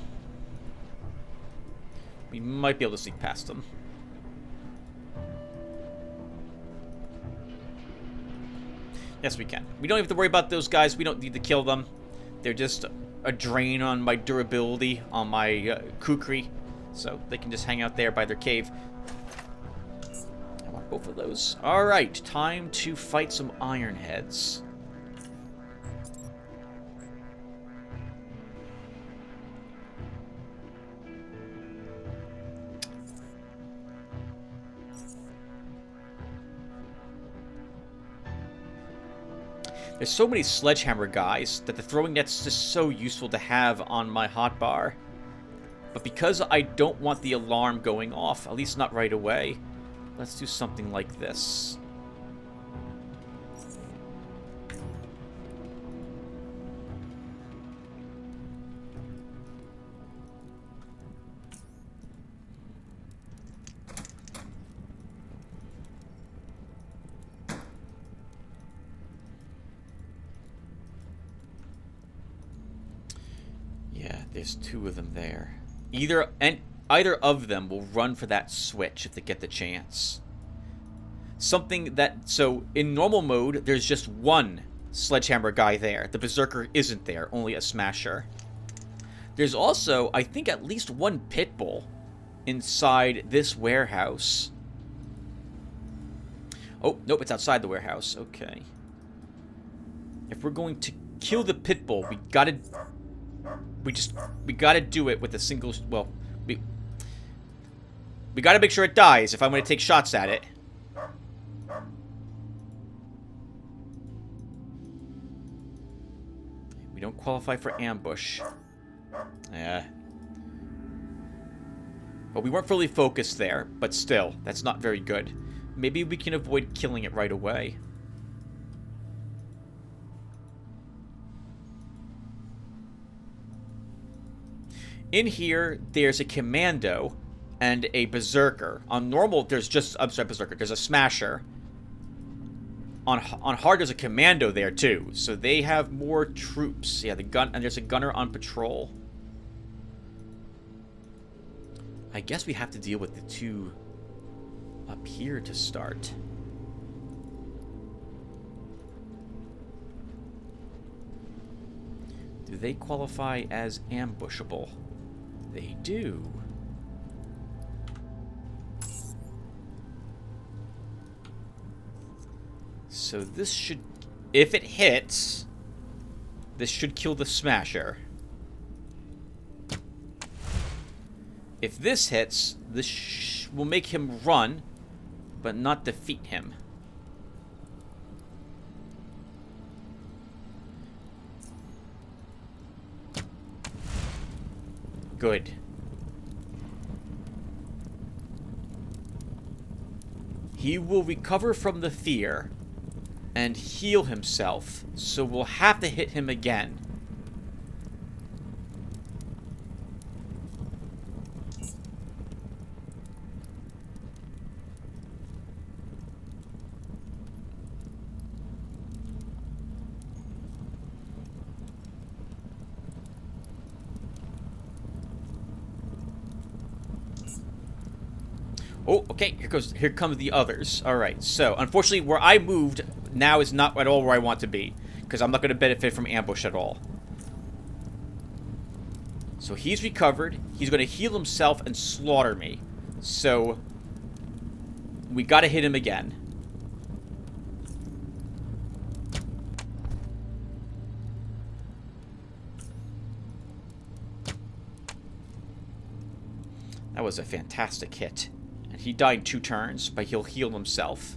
We might be able to sneak past them. Yes, we can. We don't have to worry about those guys. We don't need to kill them. They're just a drain on my durability, on my kukri. So they can just hang out there by their cave. I want both of those. Alright, time to fight some Ironheads. There's so many sledgehammer guys that the throwing net's just so useful to have on my hotbar. But because I don't want the alarm going off, at least not right away, let's do something like this. There's two of them there. Either of them will run for that switch if they get the chance. So in normal mode, there's just one sledgehammer guy there. The berserker isn't there, only a smasher. There's also, I think, at least one pit bull inside this warehouse. Oh, nope, it's outside the warehouse. Okay. If we're going to kill the pit bull, we gotta do it with a single, well, we gotta make sure it dies if I'm gonna take shots at it. We don't qualify for ambush. Yeah. But we weren't fully focused there, but still, that's not very good. Maybe we can avoid killing it right away. In here, there's a commando and a berserker. On normal, there's just, I'm sorry, berserker, there's a smasher. On hard, there's a commando there too. So they have more troops. Yeah, and there's a gunner on patrol. I guess we have to deal with the two up here to start. Do they qualify as ambushable? They do. So this should, if it hits, this should kill the smasher. If this hits, this will make him run, but not defeat him. Good. He will recover from the fear and heal himself, so we'll have to hit him again. Oh, okay, here comes the others. Alright, so, unfortunately, where I moved now is not at all where I want to be, because I'm not going to benefit from ambush at all. So he's recovered, he's going to heal himself and slaughter me. So, we got to hit him again. That was a fantastic hit. And he died 2 turns, but he'll heal himself.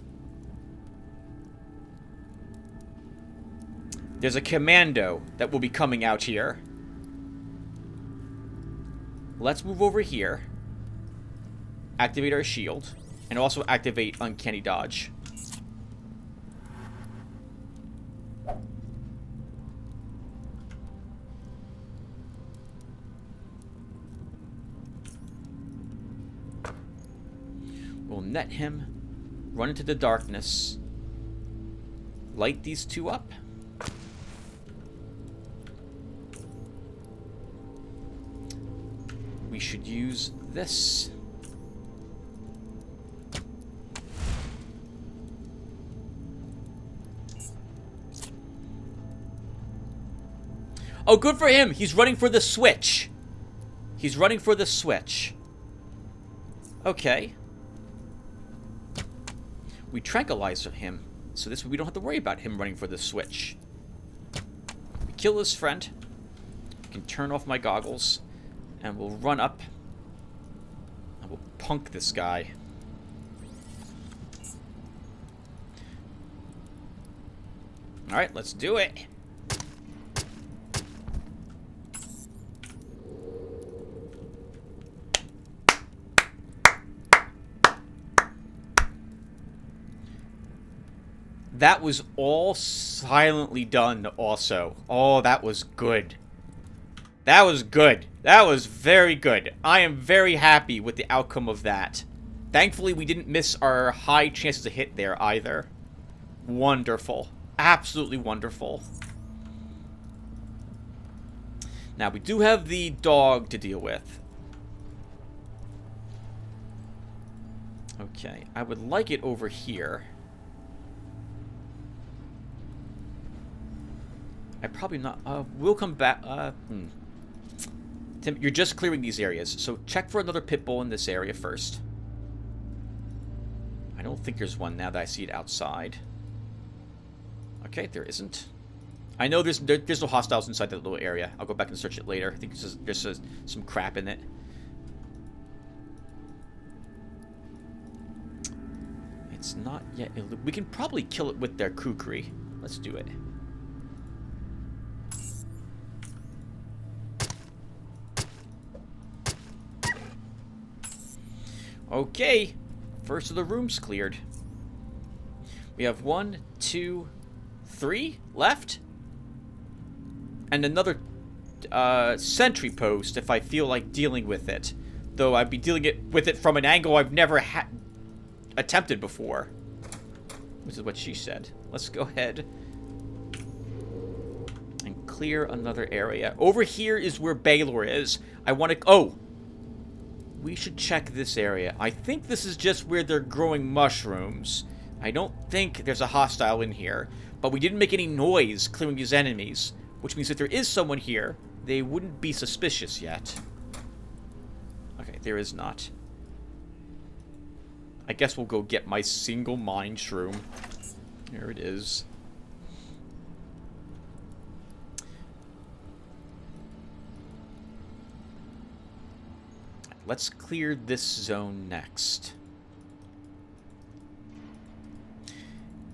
There's a commando that will be coming out here. Let's move over here. Activate our shield. And also activate Uncanny Dodge. We'll net him, run into the darkness, light these 2 up. We should use this. Oh, good for him! He's running for the switch. He's running for the switch. Okay. We tranquilize him, so this way we don't have to worry about him running for the switch. We kill his friend. We can turn off my goggles, and we'll run up, and we'll punk this guy. Alright, let's do it. That was all silently done also. Oh, that was good. That was good. That was very good. I am very happy with the outcome of that. Thankfully, we didn't miss our high chances to hit there either. Wonderful. Absolutely wonderful. Now, we do have the dog to deal with. Okay, I would like it over here. I probably not. We'll come back. Tim, you're just clearing these areas, so check for another pit bull in this area first. I don't think there's one now that I see it outside. Okay, there isn't. I know there's no hostiles inside that little area. I'll go back and search it later. I think there's some crap in it. It's not yet. We can probably kill it with their kukri. Let's do it. Okay, first of the rooms cleared. We have 1, 2, 3 left. And another sentry post if I feel like dealing with it. Though I'd be dealing with it from an angle I've never attempted before. Which is what she said. Let's go ahead and clear another area. Over here is where Baylor is. I want to... Oh! We should check this area. I think this is just where they're growing mushrooms. I don't think there's a hostile in here. But we didn't make any noise clearing these enemies. Which means if there is someone here, they wouldn't be suspicious yet. Okay, there is not. I guess we'll go get my single mind shroom. Here it is. let's clear this zone next.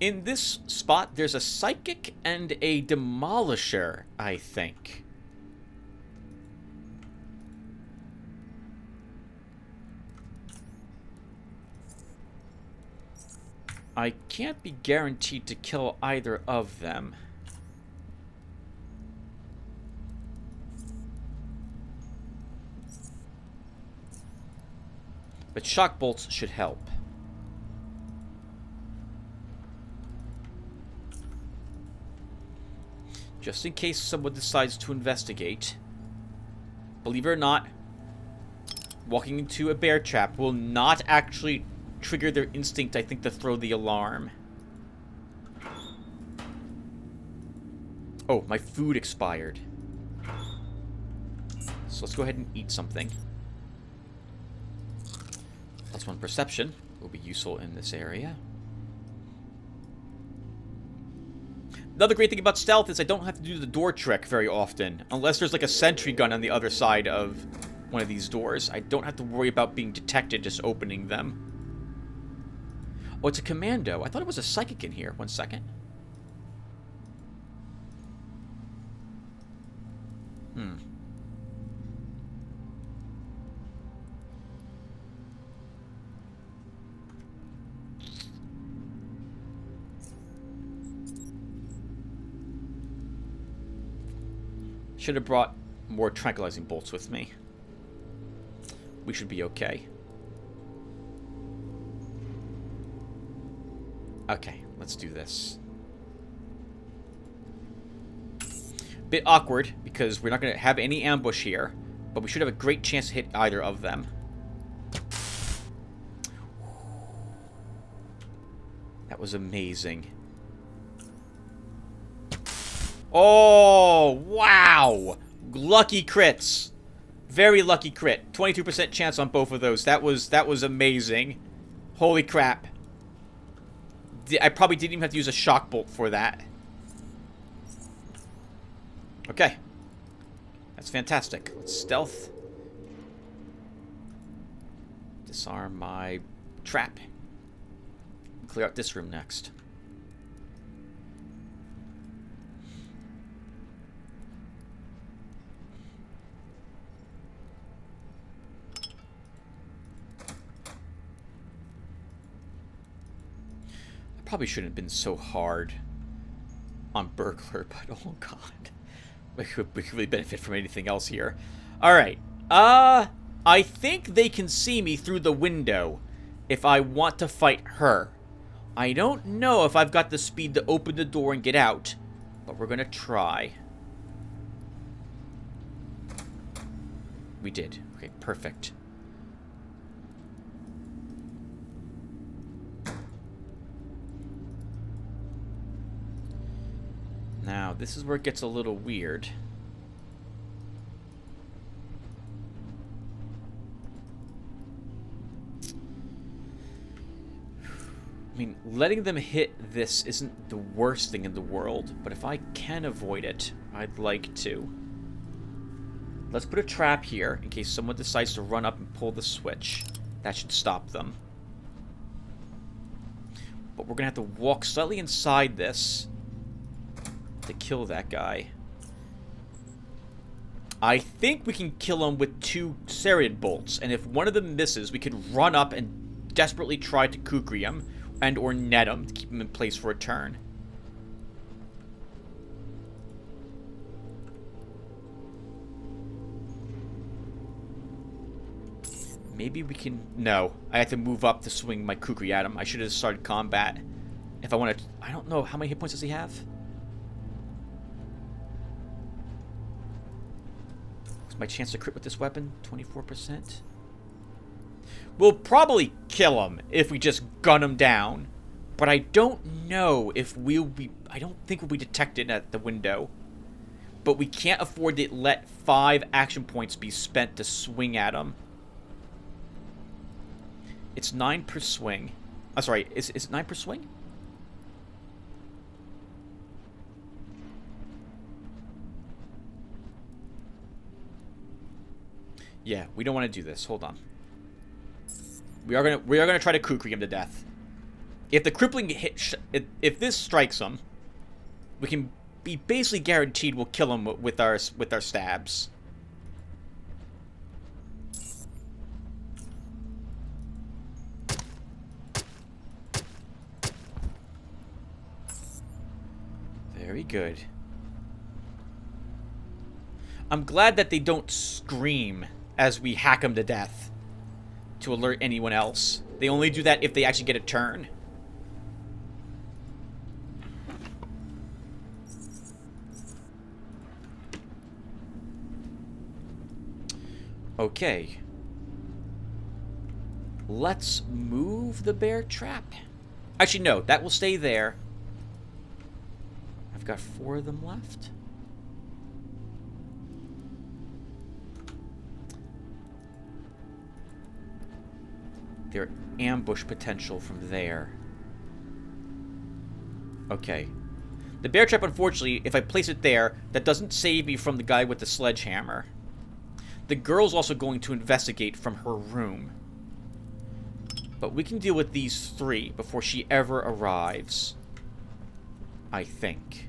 In this spot, there's a Psychic and a Demolisher, I think. I can't be guaranteed to kill either of them. But shock bolts should help. Just in case someone decides to investigate. Believe it or not, walking into a bear trap will not actually trigger their instinct, I think, to throw the alarm. Oh, my food expired. So let's go ahead and eat something. +1 perception will be useful in this area. Another great thing about stealth is I don't have to do the door trick very often. Unless there's like a sentry gun on the other side of one of these doors. I don't have to worry about being detected just opening them. Oh, it's a commando. I thought it was a psychic in here. 1 second. Should have brought more tranquilizing bolts with me. We should be okay. Okay, let's do this. Bit awkward, because we're not going to have any ambush here, but we should have a great chance to hit either of them. That was amazing. Oh, wow! Lucky crits. Very lucky crit. 22% chance on both of those. That was amazing. Holy crap. I probably didn't even have to use a shock bolt for that. Okay. That's fantastic. Let's stealth. Disarm my trap. Clear out this room next. Probably shouldn't have been so hard on burglar, but oh god, we could really benefit from anything else here. All right, I think they can see me through the window if I want to fight her. I don't know if I've got the speed to open the door and get out, but we're gonna try. We did. Okay, perfect. Now, this is where it gets a little weird. I mean, letting them hit this isn't the worst thing in the world, but if I can avoid it, I'd like to. Let's put a trap here in case someone decides to run up and pull the switch. That should stop them. But we're gonna have to walk slightly inside this to kill that guy. I think we can kill him with 2 Serried bolts, and if one of them misses, we could run up and desperately try to kukri him and or net him to keep him in place for a turn. Maybe we can... No, I have to move up to swing my kukri at him. I should have started combat. If I want to... I don't know. How many hit points does he have? My chance to crit with this weapon, 24%. We'll probably kill him if we just gun him down. But I don't know if we'll be... I don't think we'll be detected at the window. But we can't afford to let 5 action points be spent to swing at him. It's 9 per swing. I'm sorry, is it 9 per swing? Yeah, we don't want to do this. Hold on. We are gonna try to kukri him to death. If the crippling hit, if this strikes him, we can be basically guaranteed we'll kill him with our stabs. Very good. I'm glad that they don't scream as we hack them to death to alert anyone else. They only do that if they actually get a turn. Okay. Let's move the bear trap. Actually, no. That will stay there. I've got 4 of them left. Their ambush potential from there. Okay. The bear trap, unfortunately, if I place it there, that doesn't save me from the guy with the sledgehammer. The girl's also going to investigate from her room. But we can deal with these 3 before she ever arrives. I think.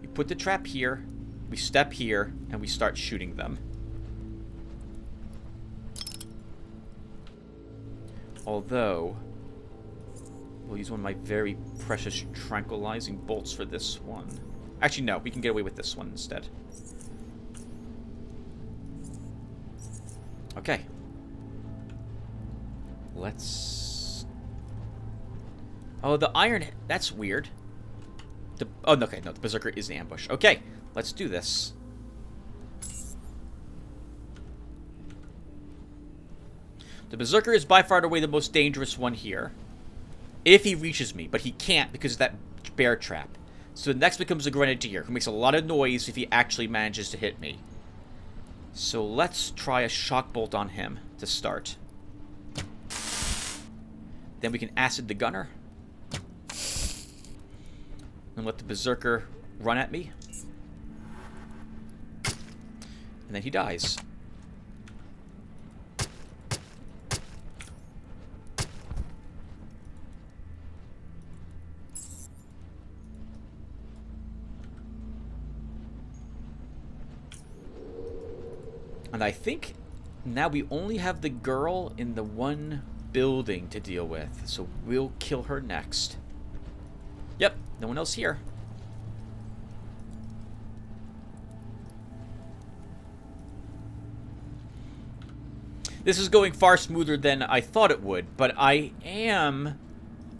We put the trap here, we step here, and we start shooting them. Although, we'll use one of my very precious tranquilizing bolts for this one. Actually, no, we can get away with this one instead. Okay. Let's... Oh, the iron... That's weird. Oh, okay, no, the Berserker is an ambush. Okay, let's do this. The Berserker is by far and away the most dangerous one here. If he reaches me, but he can't because of that bear trap. So next becomes a Grenadier, who makes a lot of noise if he actually manages to hit me. So let's try a shock bolt on him to start. Then we can acid the gunner. And let the Berserker run at me. And then he dies. And I think now we only have the girl in the one building to deal with. So we'll kill her next. Yep, no one else here. This is going far smoother than I thought it would, but I am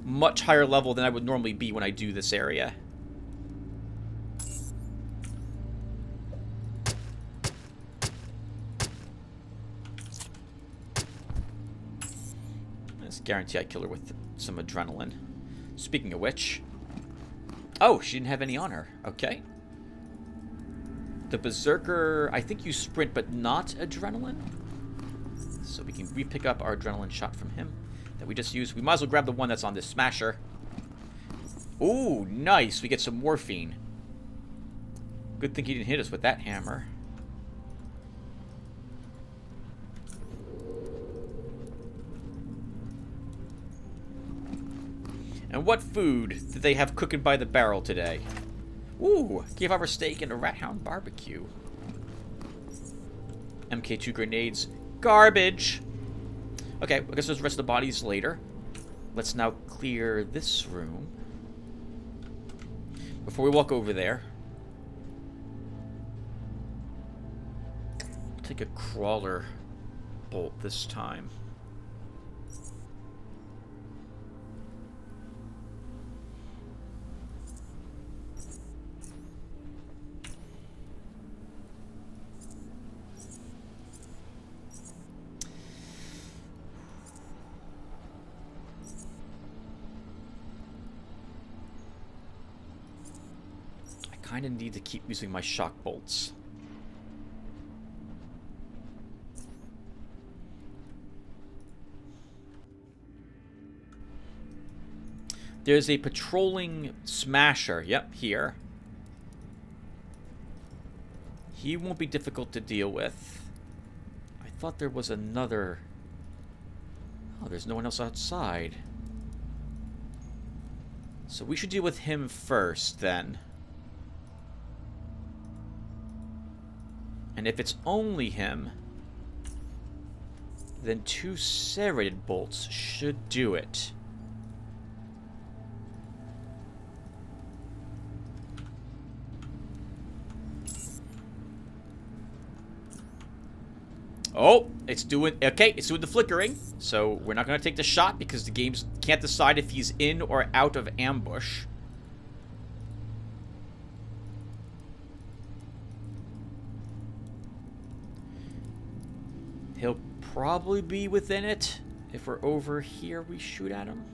much higher level than I would normally be when I do this area. Guarantee I kill her with some adrenaline. Speaking of which... Oh, she didn't have any on her. Okay. The Berserker... I think you sprint, but not adrenaline. So we can re-pick up our adrenaline shot from him that we just used. We might as well grab the one that's on this smasher. Ooh, nice. We get some morphine. Good thing he didn't hit us with that hammer. And what food did they have cooking by the barrel today? Ooh, gave our steak and a rat hound barbecue. MK2 grenades. Garbage! Okay, I guess there's the rest of the bodies later. Let's now clear this room. Before we walk over there, take a crawler bolt this time. I kind of need to keep using my shock bolts. There's a patrolling smasher. Yep, here. He won't be difficult to deal with. I thought there was another... Oh, there's no one else outside. So we should deal with him first, then. And if it's only him, then 2 serrated bolts should do it. Oh, it's doing... Okay, it's doing the flickering. So we're not going to take the shot because the game can't decide if he's in or out of ambush. He'll probably be within it. If we're over here, we shoot at him.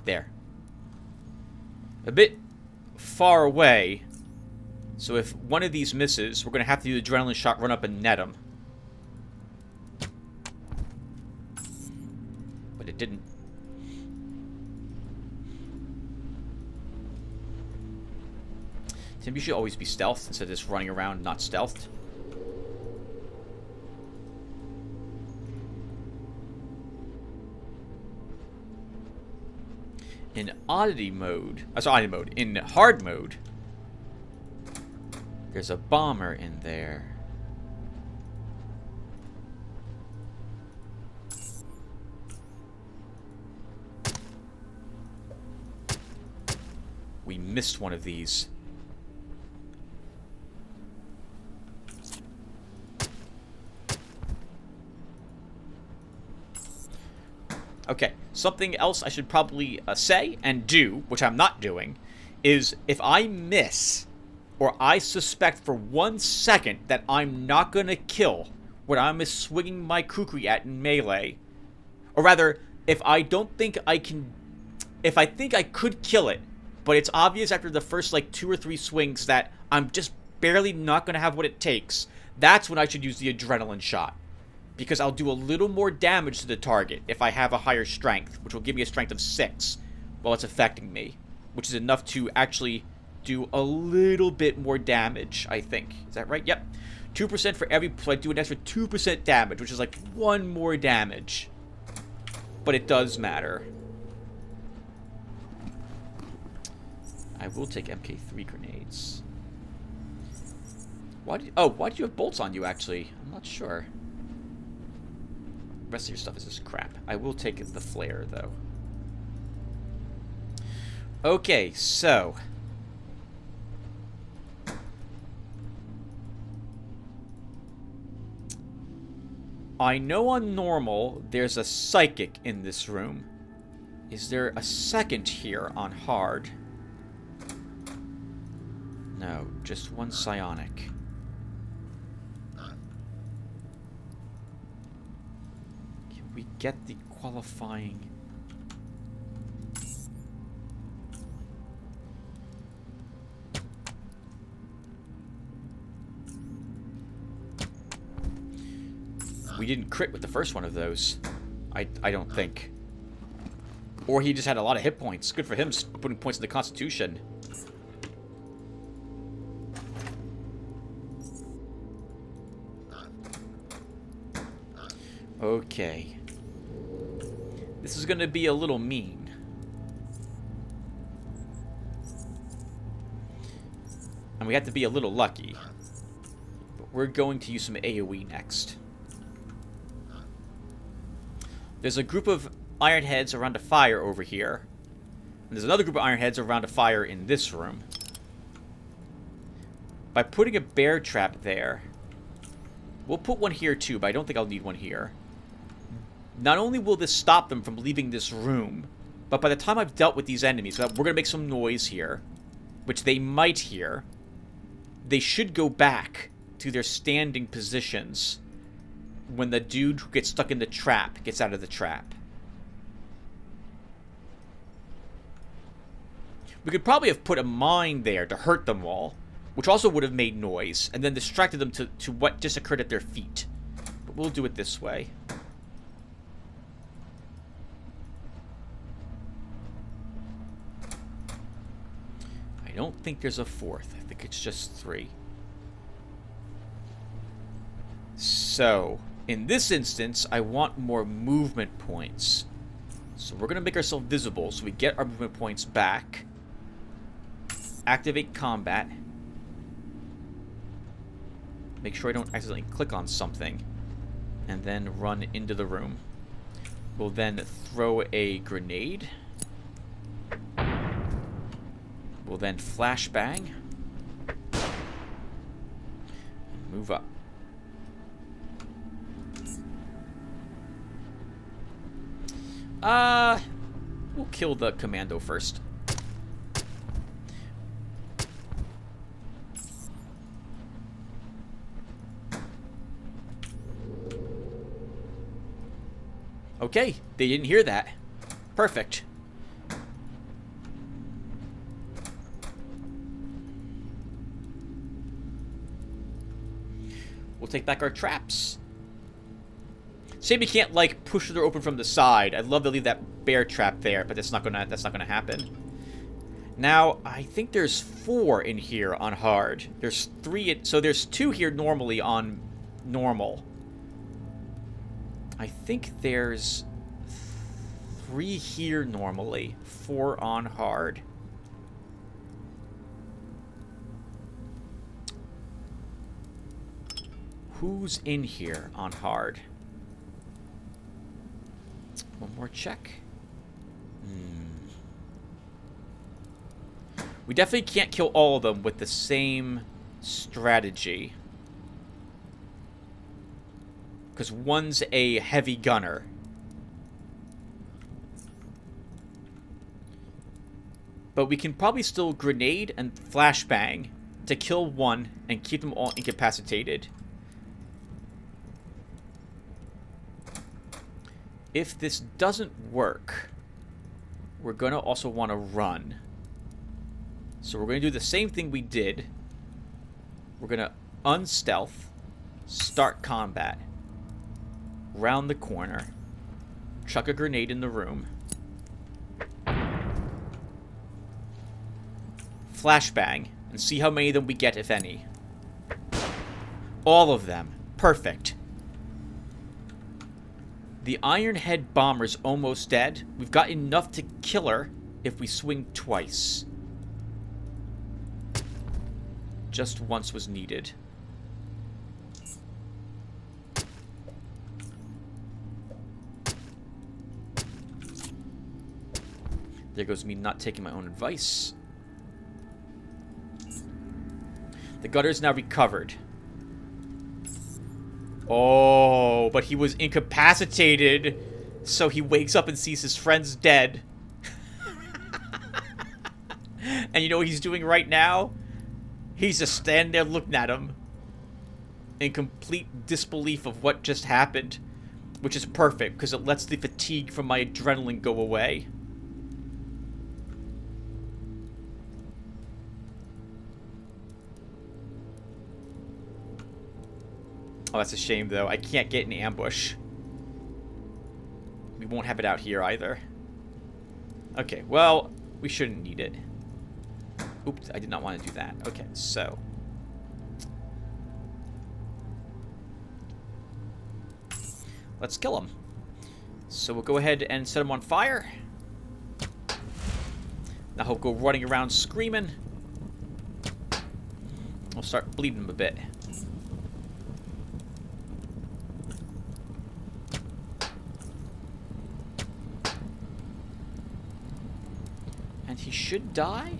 There. A bit far away. So if one of these misses, we're going to have to do the adrenaline shot, run up and net him. But it didn't. Tim, you should always be stealthed instead of just running around not stealthed. In oddity mode, oddity mode, in hard mode, there's a bomber in there. We missed one of these. Okay, something else I should probably say and do, which I'm not doing, is if I miss or I suspect for 1 second that I'm not going to kill what I'm swinging my kukri at in melee, or rather, if I don't think I can, if I think I could kill it, but it's obvious after the first like 2 or 3 swings that I'm just barely not going to have what it takes, that's when I should use the adrenaline shot. Because I'll do a little more damage to the target if I have a higher strength, which will give me a strength of 6 while it's affecting me, which is enough to actually do a little bit more damage, I think. Is that right? Yep. 2% for every... So I do an extra 2% damage, which is like 1 more damage. But it does matter. I will take MK3 grenades. Why did you have bolts on you, actually? I'm not sure. The rest of your stuff is just crap. I will take the flare, though. Okay, so... I know on normal, there's a psychic in this room. Is there a second here on hard? No, just 1 psionic. Can we get the qualifying... We didn't crit with the first one of those. I don't think. Or he just had a lot of hit points. Good for him, putting points in the Constitution. Okay. This is gonna be a little mean. And we have to be a little lucky. But we're going to use some AoE next. There's a group of Ironheads around a fire over here. And there's another group of Ironheads around a fire in this room. By putting a bear trap there... We'll put one here too, but I don't think I'll need one here. Not only will this stop them from leaving this room, but by the time I've dealt with these enemies, we're going to make some noise here, which they might hear. They should go back to their standing positions when the dude who gets stuck in the trap gets out of the trap. We could probably have put a mine there to hurt them all, which also would have made noise, and then distracted them to what just occurred at their feet. But we'll do it this way. don't think there's a fourth. I think it's just 3. So, in this instance, I want more movement points. So we're going to make ourselves visible so we get our movement points back. Activate combat. Make sure I don't accidentally click on something. And then run into the room. We'll then throw a grenade. We'll then flashbang. Move up. We'll kill the commando first. Okay, they didn't hear that. Perfect. We'll take back our traps. Shame you can't like push the door open from the side. I'd love to leave that bear trap there, but that's not gonna happen. Now, I think there's 4 in here on hard. There's 3, so there's 2 here normally on normal. I think there's 3 here normally, 4 on hard. Who's in here on hard? One more check. We definitely can't kill all of them with the same strategy. Because one's a heavy gunner. But we can probably still grenade and flashbang to kill one and keep them all incapacitated. If this doesn't work, we're going to also want to run. So we're going to do the same thing we did. We're going to unstealth, start combat, round the corner, chuck a grenade in the room, flashbang, and see how many of them we get, if any. All of them. Perfect. The Ironhead bomber's almost dead. We've got enough to kill her if we swing twice. Just once was needed. There goes me not taking my own advice. The gutter's now recovered. Oh, but he was incapacitated, so he wakes up and sees his friends dead. And you know what he's doing right now? He's just standing there looking at him in complete disbelief of what just happened, which is perfect because it lets the fatigue from my adrenaline go away. Oh, that's a shame, though. I can't get an ambush. We won't have it out here, either. Okay, well, we shouldn't need it. Oops, I did not want to do that. Okay, so. Let's kill him. So we'll go ahead and set him on fire. Now he'll go running around screaming. We'll start bleeding him a bit. And he should die?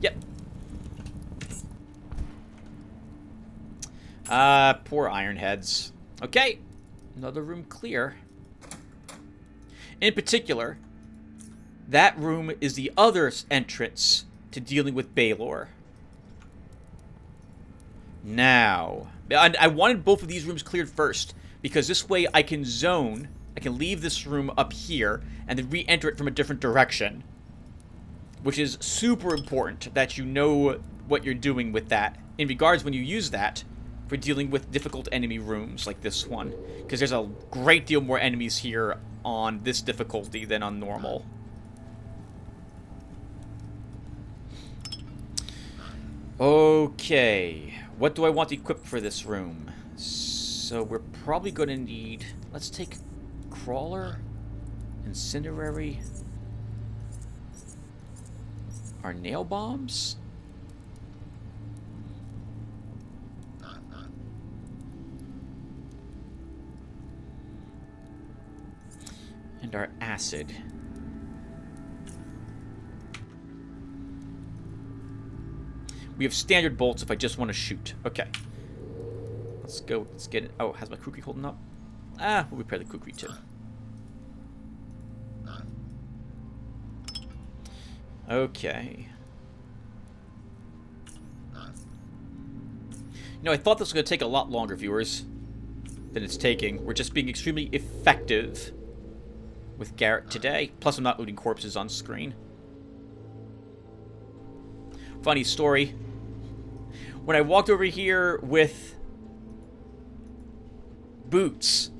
Yep. Poor Ironheads. Okay. Another room clear. In particular, that room is the other entrance to dealing with Baylor. Now, I wanted both of these rooms cleared first, because this way I can zone, I can leave this room up here, and then re-enter it from a different direction. Which is super important that you know what you're doing with that, in regards when you use that for dealing with difficult enemy rooms like this one. Because there's a great deal more enemies here on this difficulty than on normal. Okay. What do I want equipped for this room? So we're probably going to need... Let's take Crawler, Incinerary, our nail bombs, and our acid. We have standard bolts if I just want to shoot. Okay. Let's go. Let's get it. Oh, has my kukri holding up? Ah, we'll repair the kukri too. Okay. You know, I thought this was going to take a lot longer, viewers, than it's taking. We're just being extremely effective with Garrett today. Plus, I'm not looting corpses on screen. Funny story. When I walked over here with Boots,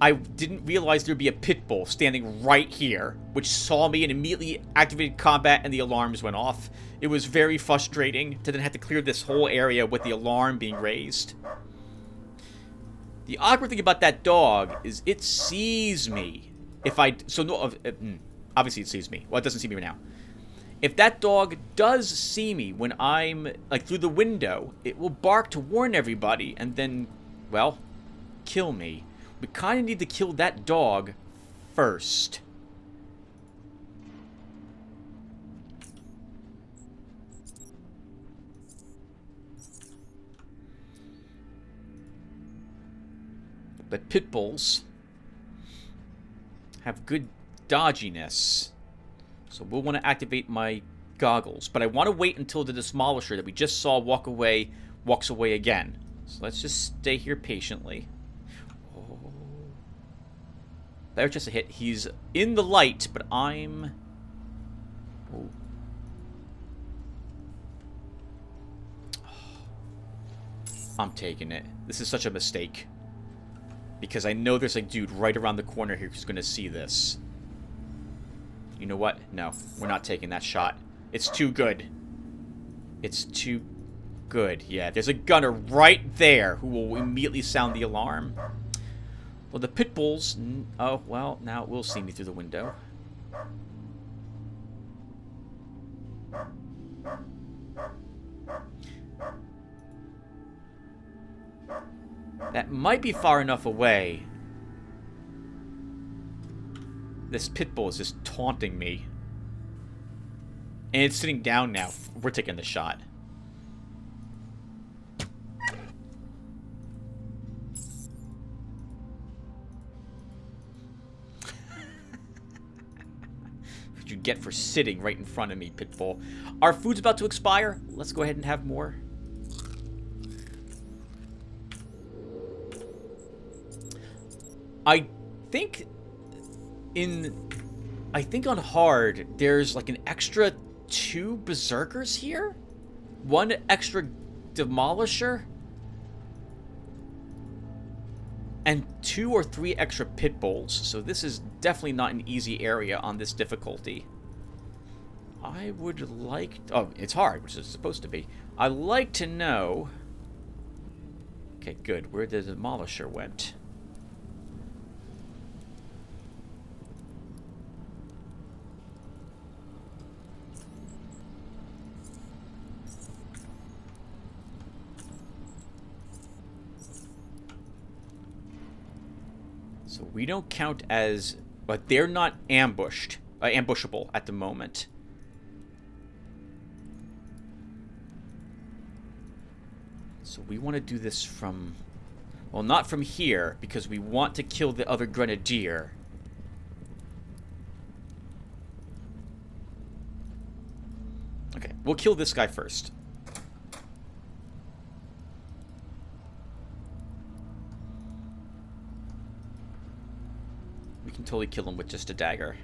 I didn't realize there'd be a pit bull standing right here, which saw me and immediately activated combat and the alarms went off. It was very frustrating to then have to clear this whole area with the alarm being raised. The awkward thing about that dog is it sees me. Obviously it sees me. Well, it doesn't see me right now. If that dog does see me when I'm, like, through the window, it will bark to warn everybody and then, well, kill me. We kind of need to kill that dog first. But pit bulls have good dodginess. So we'll want to activate my goggles. But I want to wait until the Demolisher that we just saw walks away again. So let's just stay here patiently. Oh. That was just a hit. He's in the light, but I'm... Oh. I'm taking it. This is such a mistake. Because I know there's a dude right around the corner here who's going to see this. You know what? No, we're not taking that shot. It's too good. It's too good. Yeah, there's a gunner right there who will immediately sound the alarm. Well, the pit bulls... Oh, well, now it will see me through the window. That might be far enough away. This pit bull is just taunting me. And it's sitting down now. We're taking the shot. What you get for sitting right in front of me, pit bull. Our food's about to expire. Let's go ahead and have more. I think on hard, there's like an extra 2 berserkers here? 1 extra demolisher? And 2 or 3 extra pit bulls. So this is definitely not an easy area on this difficulty. I would like... Oh, it's hard, which is supposed to be. I'd like to know... Okay, good. Where the demolisher went. So we don't count as... But they're not ambushable at the moment. So we want to do this from... Well, not from here, because we want to kill the other grenadier. Okay, we'll kill this guy first. We can totally kill him with just a dagger.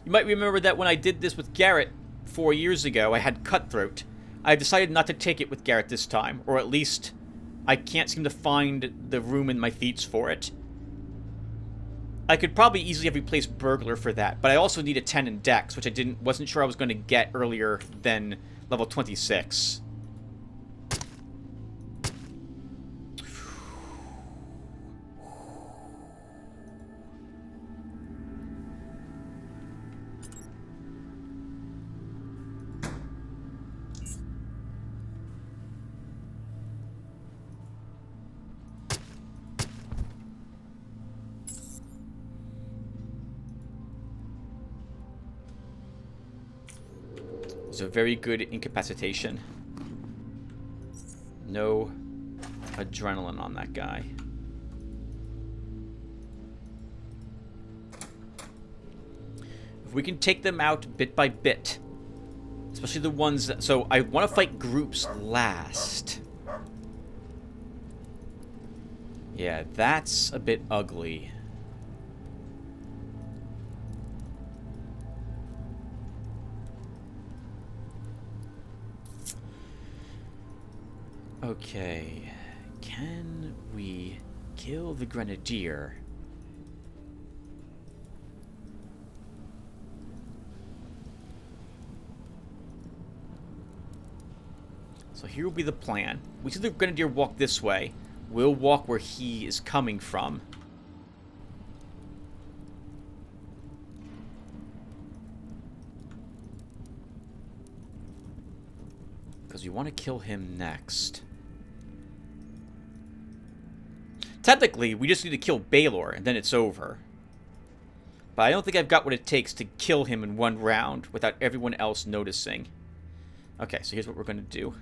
You might remember that when I did this with Garrett 4 years ago, I had Cutthroat. I decided not to take it with Garrett this time, or at least I can't seem to find the room in my feats for it. I could probably easily have replaced Burglar for that, but I also need a 10 in Dex, which I wasn't sure I was going to get earlier than level 26. It's a very good incapacitation. No adrenaline on that guy. If we can take them out bit by bit, especially the ones that... So I want to fight groups last. Yeah, that's a bit ugly. Okay, can we kill the Grenadier? So here will be the plan. We see the Grenadier walk this way. We'll walk where he is coming from. Because we want to kill him next. Technically, we just need to kill Baylor, and then it's over. But I don't think I've got what it takes to kill him in one round without everyone else noticing. Okay, so here's what we're going to do.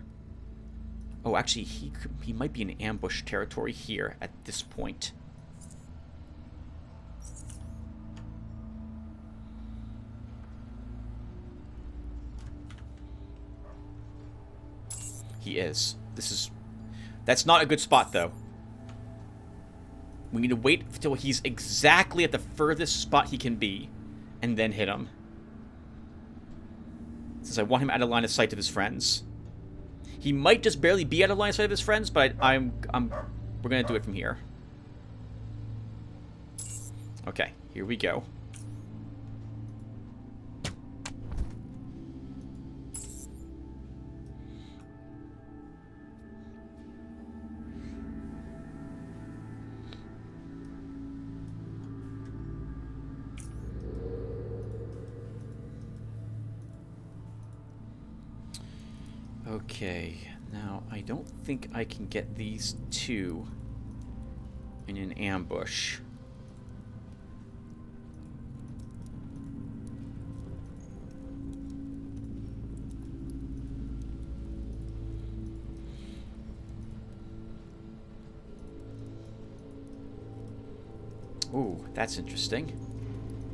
Oh, actually, he might be in ambush territory here at this point. He is. That's not a good spot, though. We need to wait until he's exactly at the furthest spot he can be, and then hit him. Since I want him out of line of sight of his friends. He might just barely be out of line of sight of his friends, but we're gonna do it from here. Okay, here we go. Okay, now I don't think I can get these two in an ambush. Ooh, that's interesting.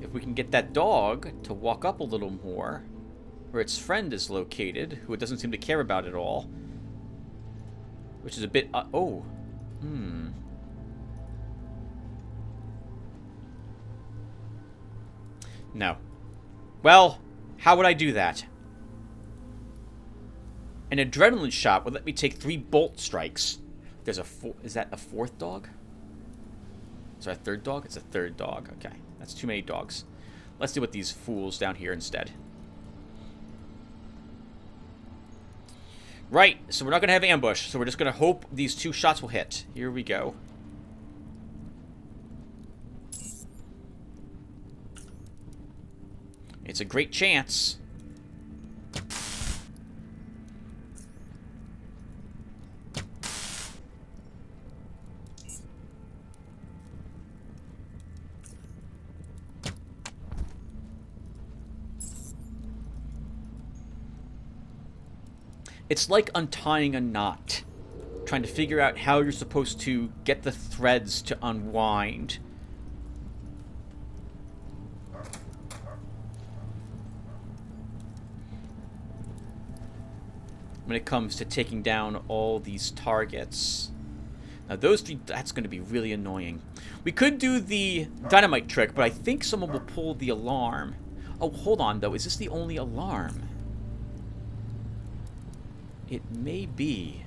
If we can get that dog to walk up a little more, where its friend is located, who it doesn't seem to care about at all. Which is a bit... No. Well, how would I do that? An adrenaline shot would let me take 3 bolt strikes. There's a is that a 4th dog? Is that a 3rd dog? It's a 3rd dog. Okay. That's too many dogs. Let's deal with these fools down here instead. Right, so we're not going to have ambush, so we're just going to hope these 2 shots will hit. Here we go. It's a great chance. It's like untying a knot. Trying to figure out how you're supposed to get the threads to unwind. When it comes to taking down all these targets. Now those 3, that's going to be really annoying. We could do the dynamite trick, but I think someone will pull the alarm. Oh, hold on though. Is this the only alarm? It may be.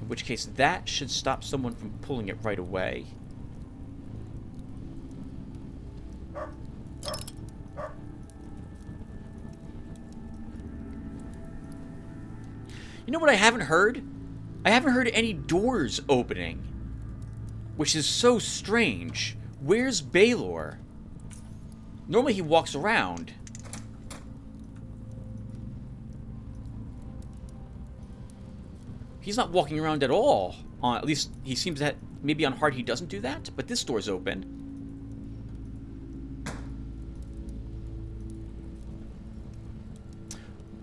In which case, that should stop someone from pulling it right away. You know what I haven't heard? I haven't heard any doors opening. Which is so strange. Where's Baylor? Normally he walks around. He's not walking around at all. At least he seems that maybe on hard he doesn't do that, but this door's open.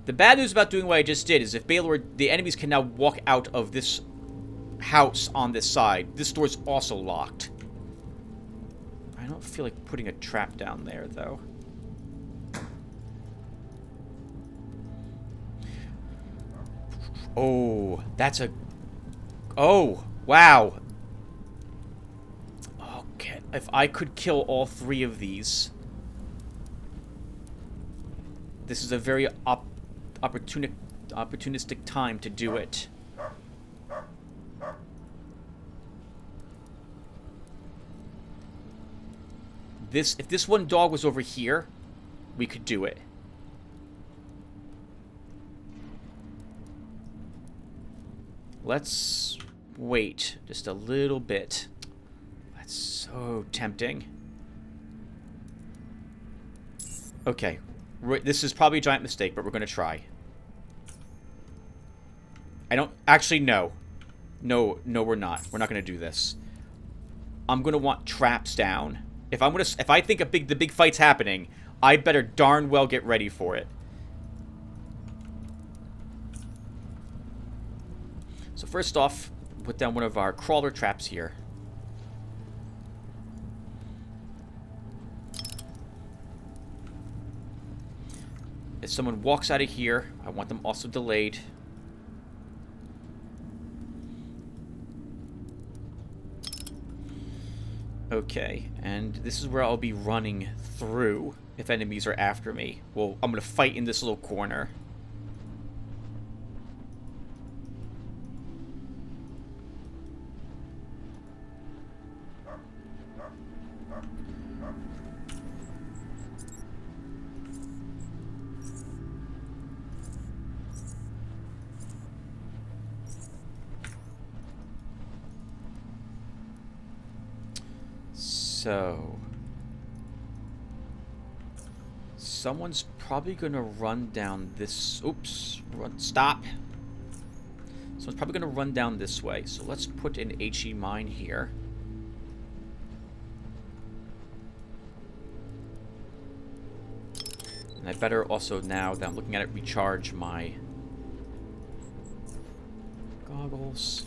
The bad news about doing what I just did is if Baylor, the enemies can now walk out of this house on this side. This door's also locked. I don't feel like putting a trap down there, though. Oh, that's a... Oh, wow. Okay, if I could kill all 3 of these... This is a very opportunistic time to do it. If this one dog was over here, we could do it. Let's wait just a little bit. That's so tempting. Okay. This is probably a giant mistake, but we're going to try. I don't... Actually, no. No, we're not. We're not going to do this. I'm going to want traps down. If I think the big fight's happening, I better darn well get ready for it. So first off, put down one of our crawler traps here. If someone walks out of here, I want them also delayed. Okay, and this is where I'll be running through if enemies are after me. Well, I'm going to fight in this little corner. So, someone's probably going to run down this... Oops. Stop. Someone's probably going to run down this way. So let's put an HE mine here. And I better also, now that I'm looking at it, recharge my goggles.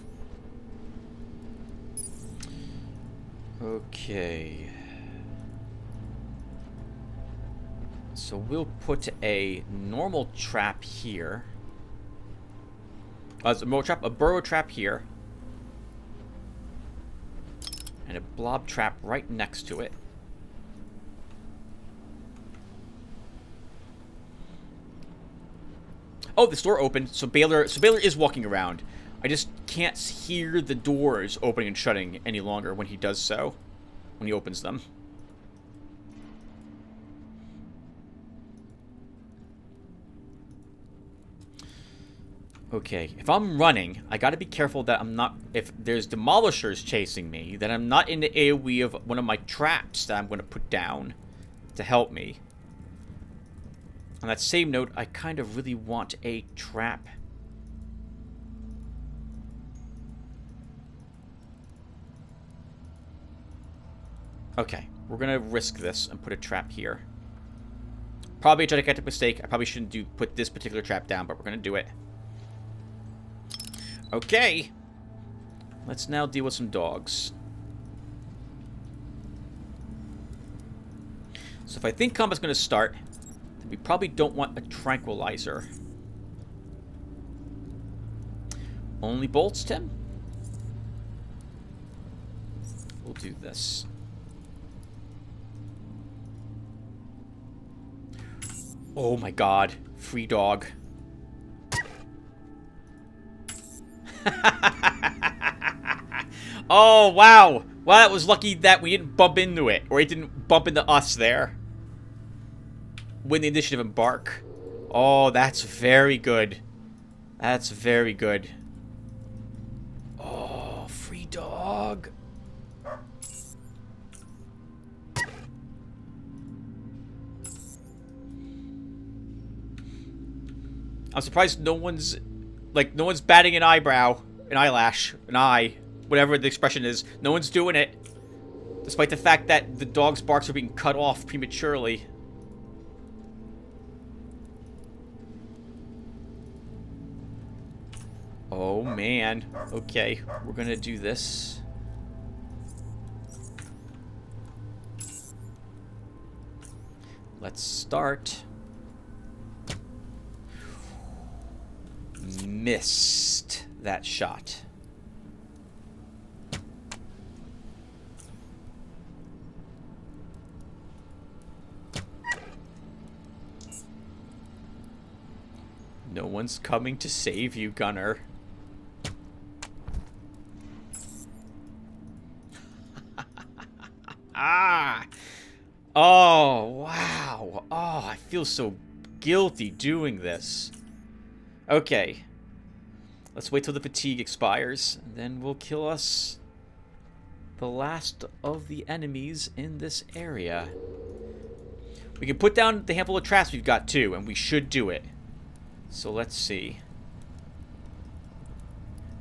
Okay. So we'll put a normal trap here. A burrow trap here. And a blob trap right next to it. Oh, this door opened. So Baylor is walking around. I just can't hear the doors opening and shutting any longer when he does so. When he opens them. Okay, if I'm running, I gotta be careful that I'm not... If there's demolishers chasing me, then I'm not in the AoE of one of my traps that I'm gonna put down to help me. On that same note, I kind of really want a trap. Okay, we're gonna risk this and put a trap here. Probably a gigantic mistake. I probably shouldn't put this particular trap down, but we're gonna do it. Okay. Let's now deal with some dogs. So if I think combat's gonna start, then we probably don't want a tranquilizer. Only bolts, Tim? We'll do this. Oh my god. Free dog. Oh, wow. Wow, that was lucky that we didn't bump into it. Or it didn't bump into us there. When the initiative embark. Oh, that's very good. That's very good. Oh, free dog. I'm surprised no one's batting an eyebrow, an eyelash, an eye, whatever the expression is. No one's doing it. Despite the fact that the dog's barks are being cut off prematurely. Oh, man. Okay, we're gonna do this. Let's start. Missed that shot. No one's coming to save you, Gunner. Ah! Oh, wow. Oh, I feel so guilty doing this. Okay. Let's wait till the fatigue expires, and then we'll kill us the last of the enemies in this area. We can put down the handful of traps we've got too, and we should do it. So let's see.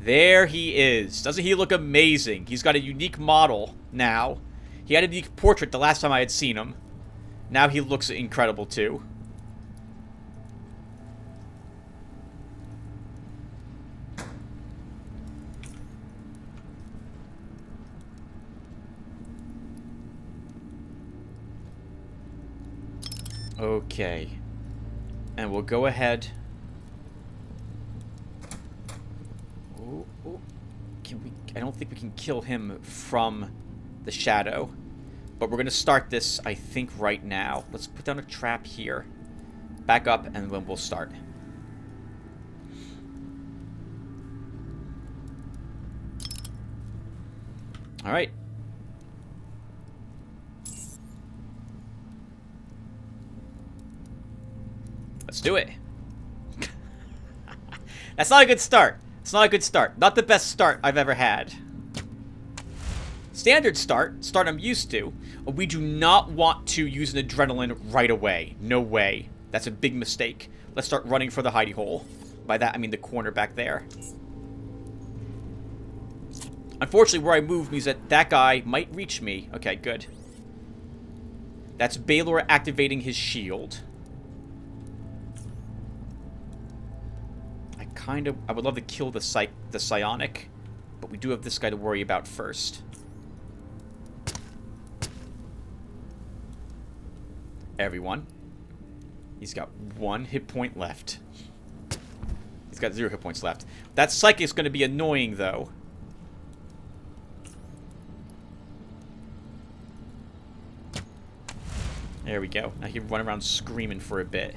There he is. Doesn't he look amazing? He's got a unique model now. He had a unique portrait the last time I had seen him. Now he looks incredible too. Okay. And we'll go ahead. Ooh, ooh. Can we... I don't think we can kill him from the shadow. But we're going to start this, I think, right now. Let's put down a trap here. Back up, and then we'll start. Alright. Let's do it. That's not a good start. It's not a good start. Not the best start I've ever had. Standard start I'm used to. We do not want to use an adrenaline right away. No way. That's a big mistake. Let's start running for the hidey hole. By that, I mean the corner back there. Unfortunately, where I moved means that that guy might reach me. Okay, good. That's Baylor activating his shield. I would love to kill the psionic, but we do have this guy to worry about first. Everyone. He's got 1 hit point left. He's got 0 hit points left. That psychic's going to be annoying, though. There we go. Now he can run around screaming for a bit.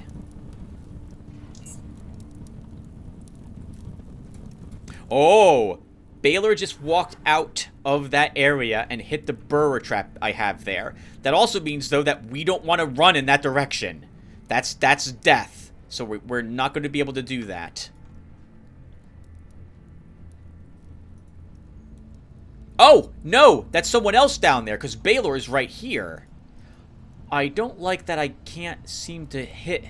Oh! Baylor just walked out of that area and hit the burrow trap I have there. That also means, though, that we don't want to run in that direction. That's death. So we're not going to be able to do that. Oh! No! That's someone else down there, because Baylor is right here. I don't like that I can't seem to hit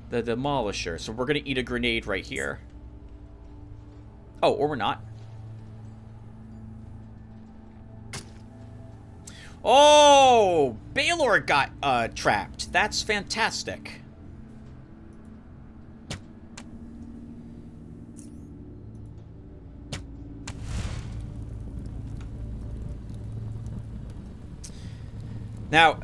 the Demolisher, so we're going to eat a grenade right here. Oh, or we're not. Oh! Baylor got trapped. That's fantastic. Now,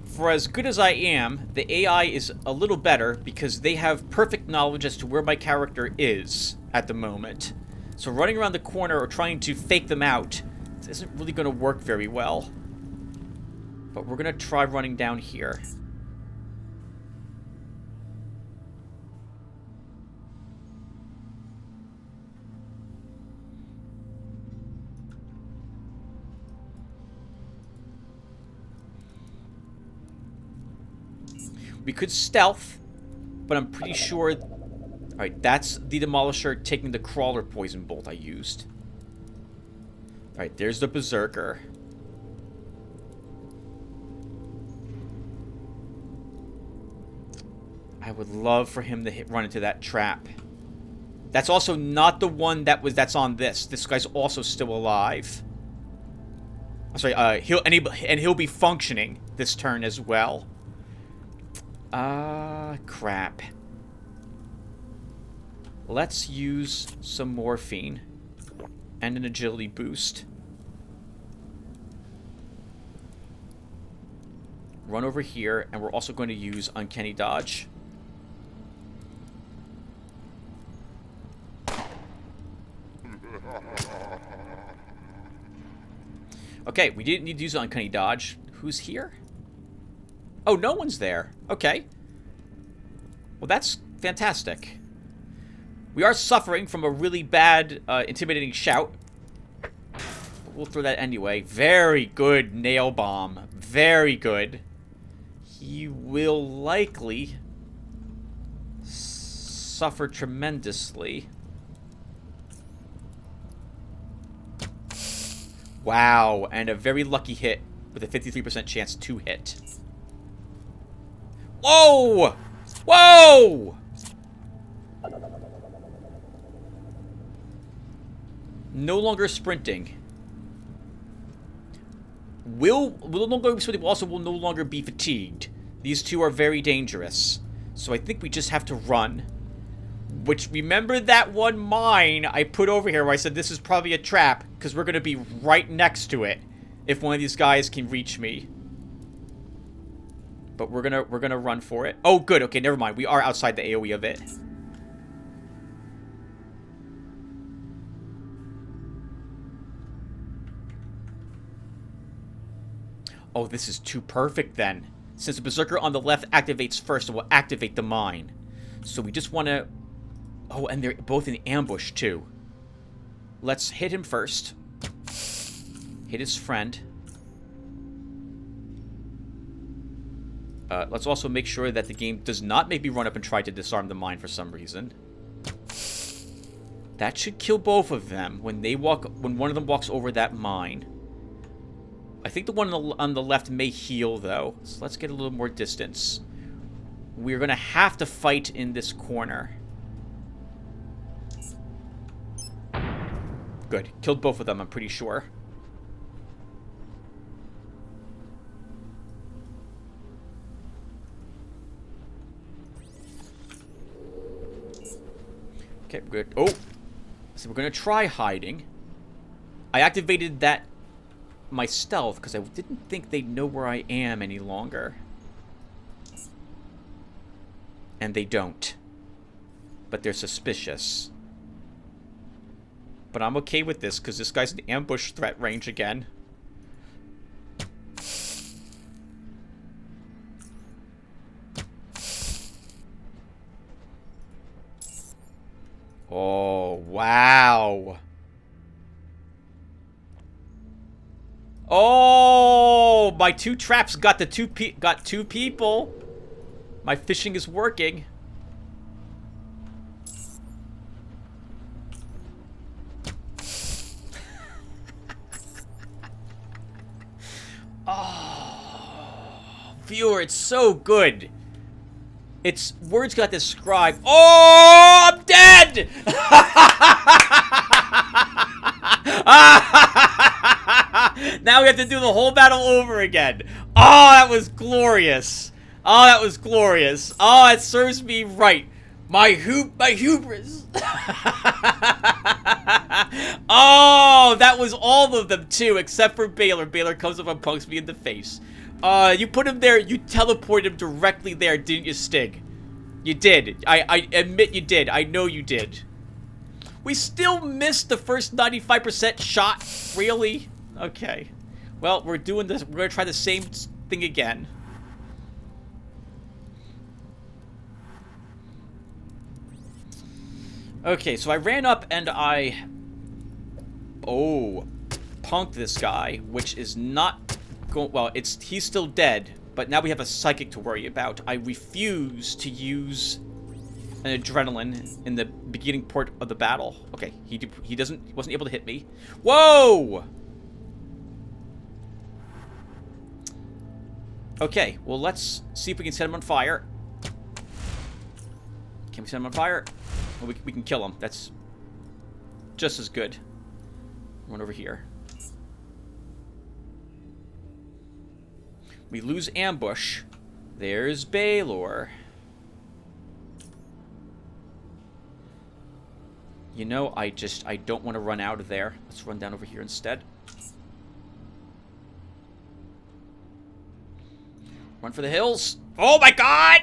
for as good as I am, the AI is a little better because they have perfect knowledge as to where my character is at the moment. So running around the corner or trying to fake them out isn't really going to work very well. But we're going to try running down here. We could stealth but I'm pretty sure... Alright, that's the Demolisher taking the Crawler Poison Bolt I used. Alright, there's the Berserker. I would love for him to run into that trap. That's also not the one that's on this. This guy's also still alive. I'm sorry, he'll be functioning this turn as well. Crap. Let's use some morphine and an agility boost. Run over here, and we're also going to use Uncanny Dodge. Okay, we didn't need to use Uncanny Dodge. Who's here? Oh, no one's there. Okay. Well, that's fantastic. We are suffering from a really bad, intimidating shout. But we'll throw that anyway. Very good nail bomb. Very good. He will likely suffer tremendously. Wow, and a very lucky hit with a 53% chance to hit. Whoa! Whoa! No longer sprinting. Will no longer be sprinting, also will no longer be fatigued. These two are very dangerous. So I think we just have to run. Which, remember that one mine I put over here where I said this is probably a trap, because we're going to be right next to it if one of these guys can reach me. But we're gonna run for it. Oh, good. Okay, never mind. We are outside the AoE of it. Oh, this is too perfect then. Since the Berserker on the left activates first, it will activate the mine. So we just want to... Oh, and they're both in ambush, too. Let's hit him first. Hit his friend. Let's also make sure that the game does not make me run up and try to disarm the mine for some reason. That should kill both of them when one of them walks over that mine. I think the one on the left may heal, though. So let's get a little more distance. We're going to have to fight in this corner. Good. Killed both of them, I'm pretty sure. Okay, good. Oh! So we're going to try hiding. I activated my stealth because I didn't think they'd know where I am any longer. And they don't. But they're suspicious. But I'm okay with this because this guy's in ambush threat range again. Oh, wow. Oh, my two traps got two people. My fishing is working. Oh, viewer, it's so good. It's words got describe. Oh, I'm dead. Now we have to do the whole battle over again. Oh, that was glorious. Oh, that was glorious. Oh, it serves me right. My hubris. Oh, that was all of them too, except for Baylor. Baylor comes up and punks me in the face. You put him there, you teleported him directly there, didn't you, Stig? You did. I admit you did. I know you did. We still missed the first 95% shot? Really? Okay. Well, we're doing this. We're going to try the same thing again. Okay, so I ran up and I... Oh. Punked this guy, which is not... Well, he's still dead, but now we have a psychic to worry about. I refuse to use an adrenaline in the beginning part of the battle. Okay, he wasn't able to hit me. Whoa! Okay, well, let's see if we can set him on fire. Can we set him on fire? Well, we can kill him. That's just as good. Run over here. We lose ambush. There's Baylor. You know, I don't want to run out of there. Let's run down over here instead. Run for the hills. Oh my god!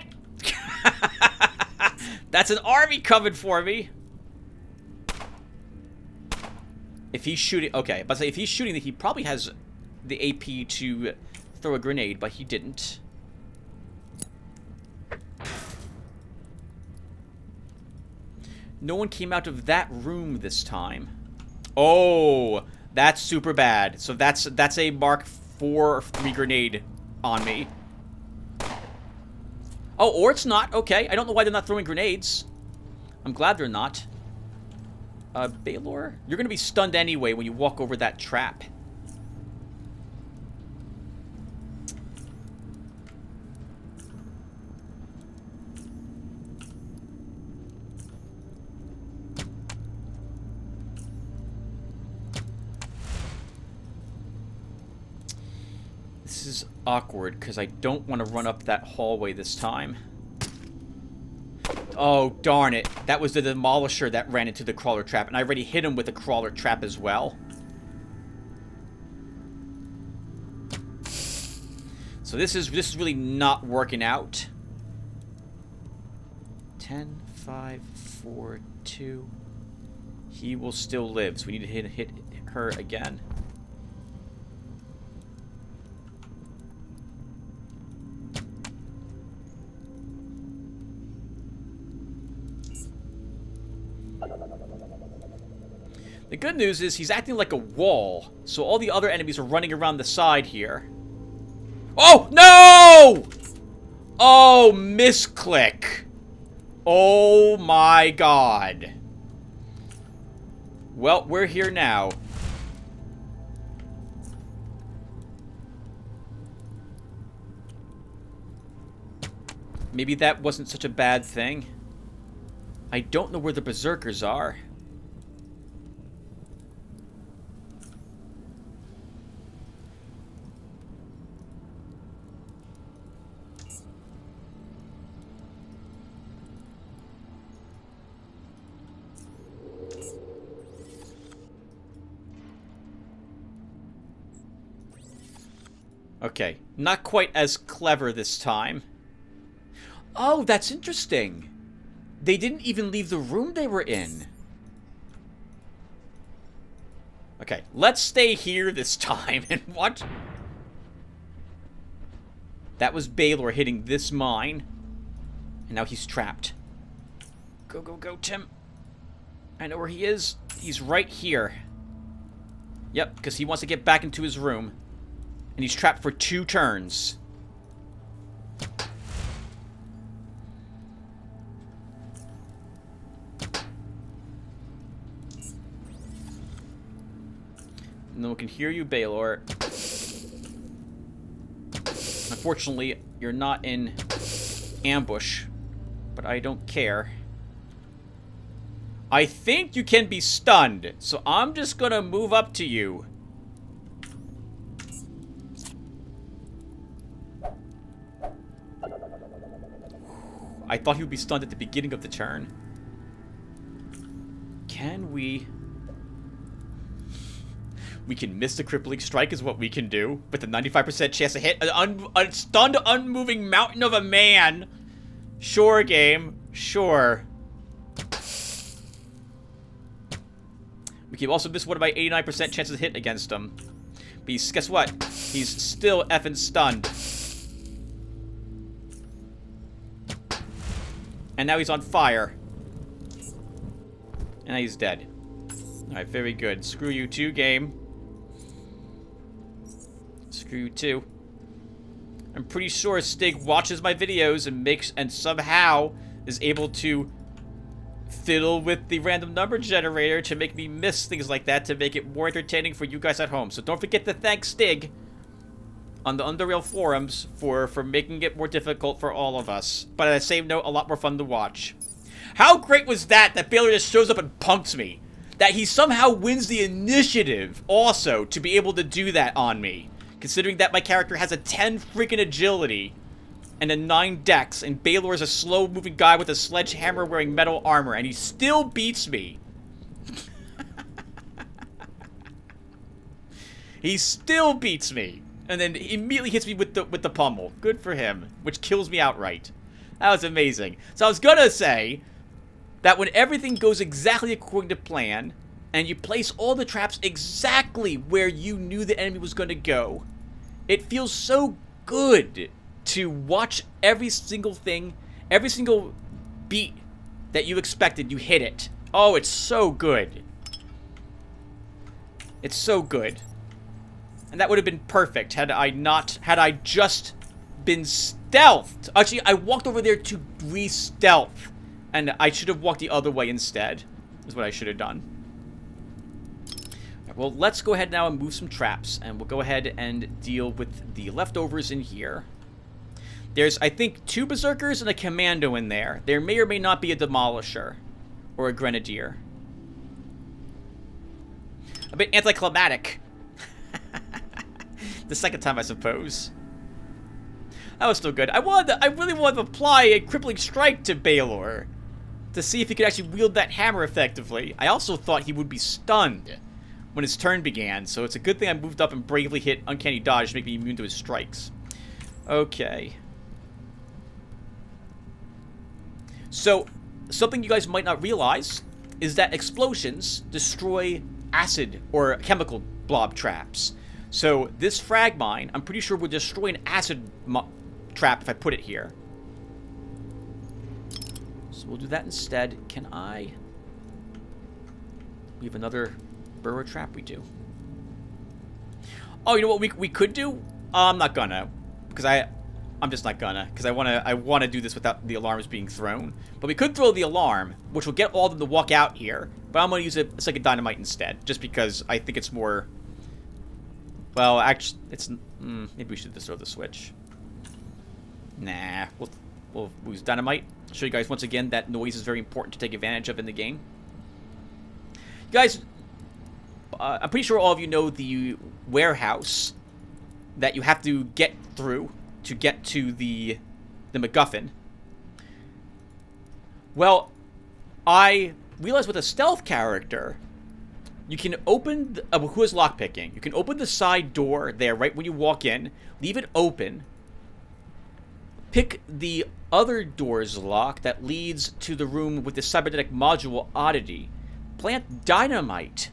That's an army coming for me. If he's shooting... Okay, but if he's shooting, he probably has the AP to throw a grenade, but he didn't. No one came out of that room this time. Oh, that's super bad. So that's a Mark 4 or 3 grenade on me. Oh, or it's not. Okay, I don't know why they're not throwing grenades. I'm glad they're not. Baylor, you're going to be stunned anyway when you walk over that trap. This is awkward because I don't want to run up that hallway this time. Oh, darn it. That was the Demolisher that ran into the crawler trap, and I already hit him with the crawler trap as well. So this is really not working out. 10, 5, 4, 2. He will still live, so we need to hit her again. The good news is he's acting like a wall, so all the other enemies are running around the side here. Oh, no! Oh, misclick. Oh my god. Well, we're here now. Maybe that wasn't such a bad thing. I don't know where the berserkers are. Okay, not quite as clever this time. Oh, that's interesting. They didn't even leave the room they were in. Okay, let's stay here this time and watch. That was Baylor hitting this mine. And now he's trapped. Go, go, go, Tim. I know where he is. He's right here. Yep, because he wants to get back into his room. And he's trapped for 2 turns. No one can hear you, Baylor. Unfortunately, you're not in ambush, but I don't care. I think you can be stunned, so I'm just gonna move up to you. I thought he would be stunned at the beginning of the turn. Can we... We can miss the crippling strike is what we can do. With a 95% chance to hit a stunned, unmoving mountain of a man. Sure, game. Sure. We can also miss one of my 89% chances to hit against him. But guess what? He's still effing stunned. And now he's on fire. And now he's dead. Alright, very good. Screw you too, game. Screw you too. I'm pretty sure Stig watches my videos and somehow is able to fiddle with the random number generator to make me miss things like that, to make it more entertaining for you guys at home. So don't forget to thank Stig on the Underrail forums for making it more difficult for all of us. But at the same note, a lot more fun to watch. How great was that Baylor just shows up and punks me? That he somehow wins the initiative also to be able to do that on me. Considering that my character has a 10 freaking agility and a 9 dex, and Baylor is a slow-moving guy with a sledgehammer wearing metal armor, and he still beats me. He still beats me. And then immediately hits me with the pummel. Good for him. Which kills me outright. That was amazing. So I was gonna say that when everything goes exactly according to plan, and you place all the traps exactly where you knew the enemy was gonna go, it feels so good to watch every single thing, every single beat that you expected, you hit it. Oh, it's so good. It's so good. And that would have been perfect had I just been stealthed. Actually, I walked over there to re-stealth. And I should have walked the other way instead, is what I should have done. Right, well, let's go ahead now and move some traps. And we'll go ahead and deal with the leftovers in here. There's, I think, 2 Berserkers and a Commando in there. There may or may not be a Demolisher. Or a Grenadier. A bit anticlimactic. The second time, I suppose. That was still good. I really wanted to apply a crippling strike to Baylor to see if he could actually wield that hammer effectively. I also thought he would be stunned when his turn began, so it's a good thing I moved up and bravely hit Uncanny Dodge to make me immune to his strikes. Okay. So, something you guys might not realize is that explosions destroy acid or chemical blob traps. So this frag mine, I'm pretty sure would destroy an acid trap if I put it here. So we'll do that instead. Can I? We have another burrow trap. We do. Oh, you know what we could do? I'm not gonna, because I'm just not gonna, because I wanna do this without the alarms being thrown. But we could throw the alarm, which will get all of them to walk out here. But I'm gonna use a second dynamite instead, just because I think it's more. Well, actually, it's maybe we should just throw the switch. Nah, we'll use dynamite. Show you guys once again that noise is very important to take advantage of in the game. You guys, I'm pretty sure all of you know the warehouse that you have to get through to get to the MacGuffin. Well, I realized with a stealth character, you can open, who is lockpicking? You can open the side door there right when you walk in, leave it open, pick the other door's lock that leads to the room with the cybernetic module oddity, plant dynamite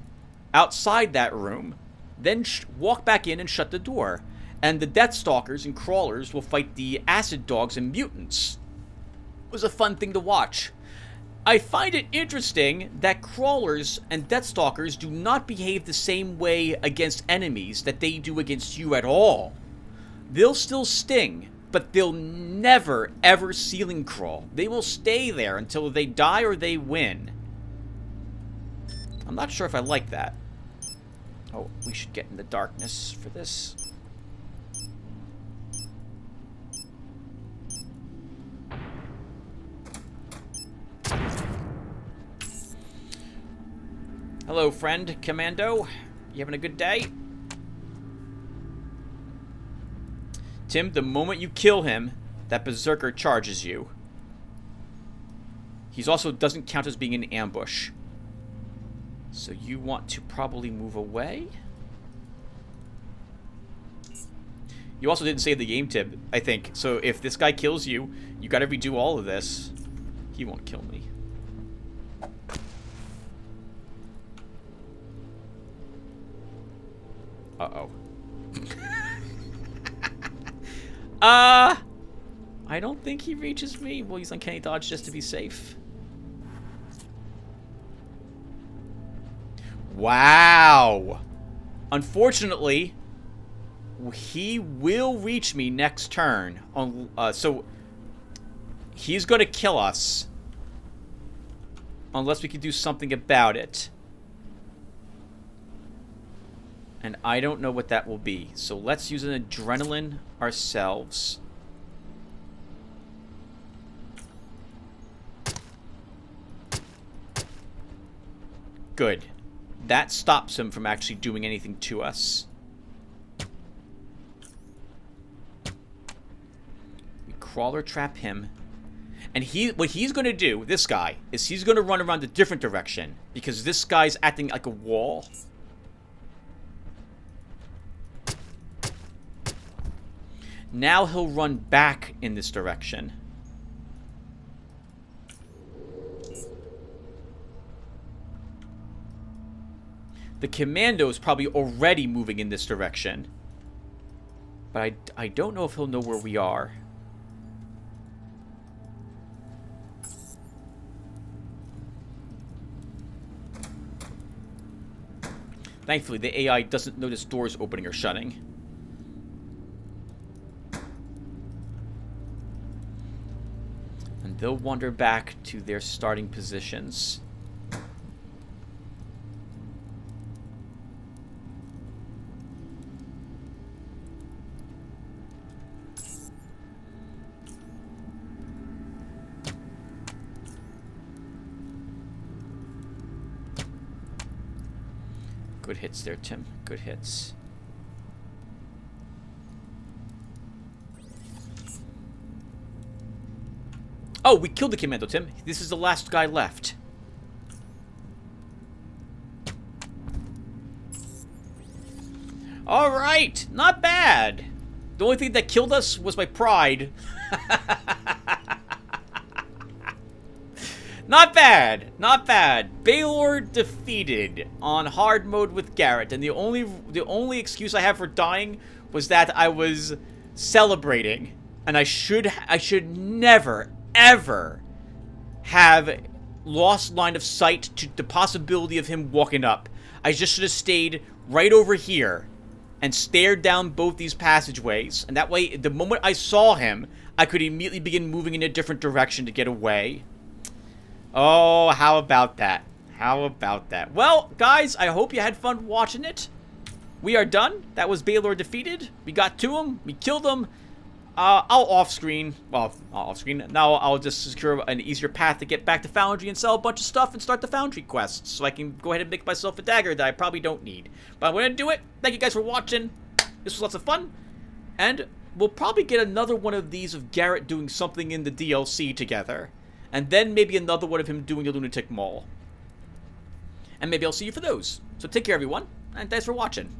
outside that room, then walk back in and shut the door. And the Deathstalkers and Crawlers will fight the Acid Dogs and Mutants. It was a fun thing to watch. I find it interesting that Crawlers and Deathstalkers do not behave the same way against enemies that they do against you at all. They'll still sting, but they'll never, ever ceiling crawl. They will stay there until they die or they win. I'm not sure if I like that. Oh, we should get in the darkness for this. Hello, friend, Commando. You having a good day? Tim, the moment you kill him, that Berserker charges you. He also doesn't count as being in ambush. So you want to probably move away? You also didn't save the game tip, I think. So if this guy kills you, you gotta redo all of this. He won't kill me. Uh-oh. I don't think he reaches me. We'll use Uncanny Dodge just to be safe. Wow. Unfortunately, he will reach me next turn. So, he's going to kill us. Unless we can do something about it. And I don't know what that will be. So let's use an adrenaline ourselves. Good. That stops him from actually doing anything to us. We crawler trap him. And what he's going to do, this guy, is he's going to run around a different direction. Because this guy's acting like a wall. Now he'll run back in this direction. The commando's probably already moving in this direction. But I don't know if he'll know where we are. Thankfully, the AI doesn't notice doors opening or shutting. And they'll wander back to their starting positions. Good hits there, Tim. Good hits. Oh, we killed the commando, Tim. This is the last guy left. Alright, not bad. The only thing that killed us was my pride. Not bad, not bad. Baylor defeated on hard mode with Garrett, and the only excuse I have for dying was that I was celebrating, and I should never ever have lost line of sight to the possibility of him walking up. I just should have stayed right over here and stared down both these passageways, and that way, the moment I saw him, I could immediately begin moving in a different direction to get away. Oh, how about that? How about that? Well, guys, I hope you had fun watching it. We are done. That was Baylor defeated. We got to him. We killed him. I'll off-screen. Well, off-screen. Now I'll just secure an easier path to get back to Foundry and sell a bunch of stuff and start the Foundry quests. So I can go ahead and make myself a dagger that I probably don't need. But I'm going to do it. Thank you guys for watching. This was lots of fun. And we'll probably get another one of these of Garrett doing something in the DLC together. And then maybe another one of him doing a Lunatic Mall. And maybe I'll see you for those. So take care, everyone, and thanks for watching.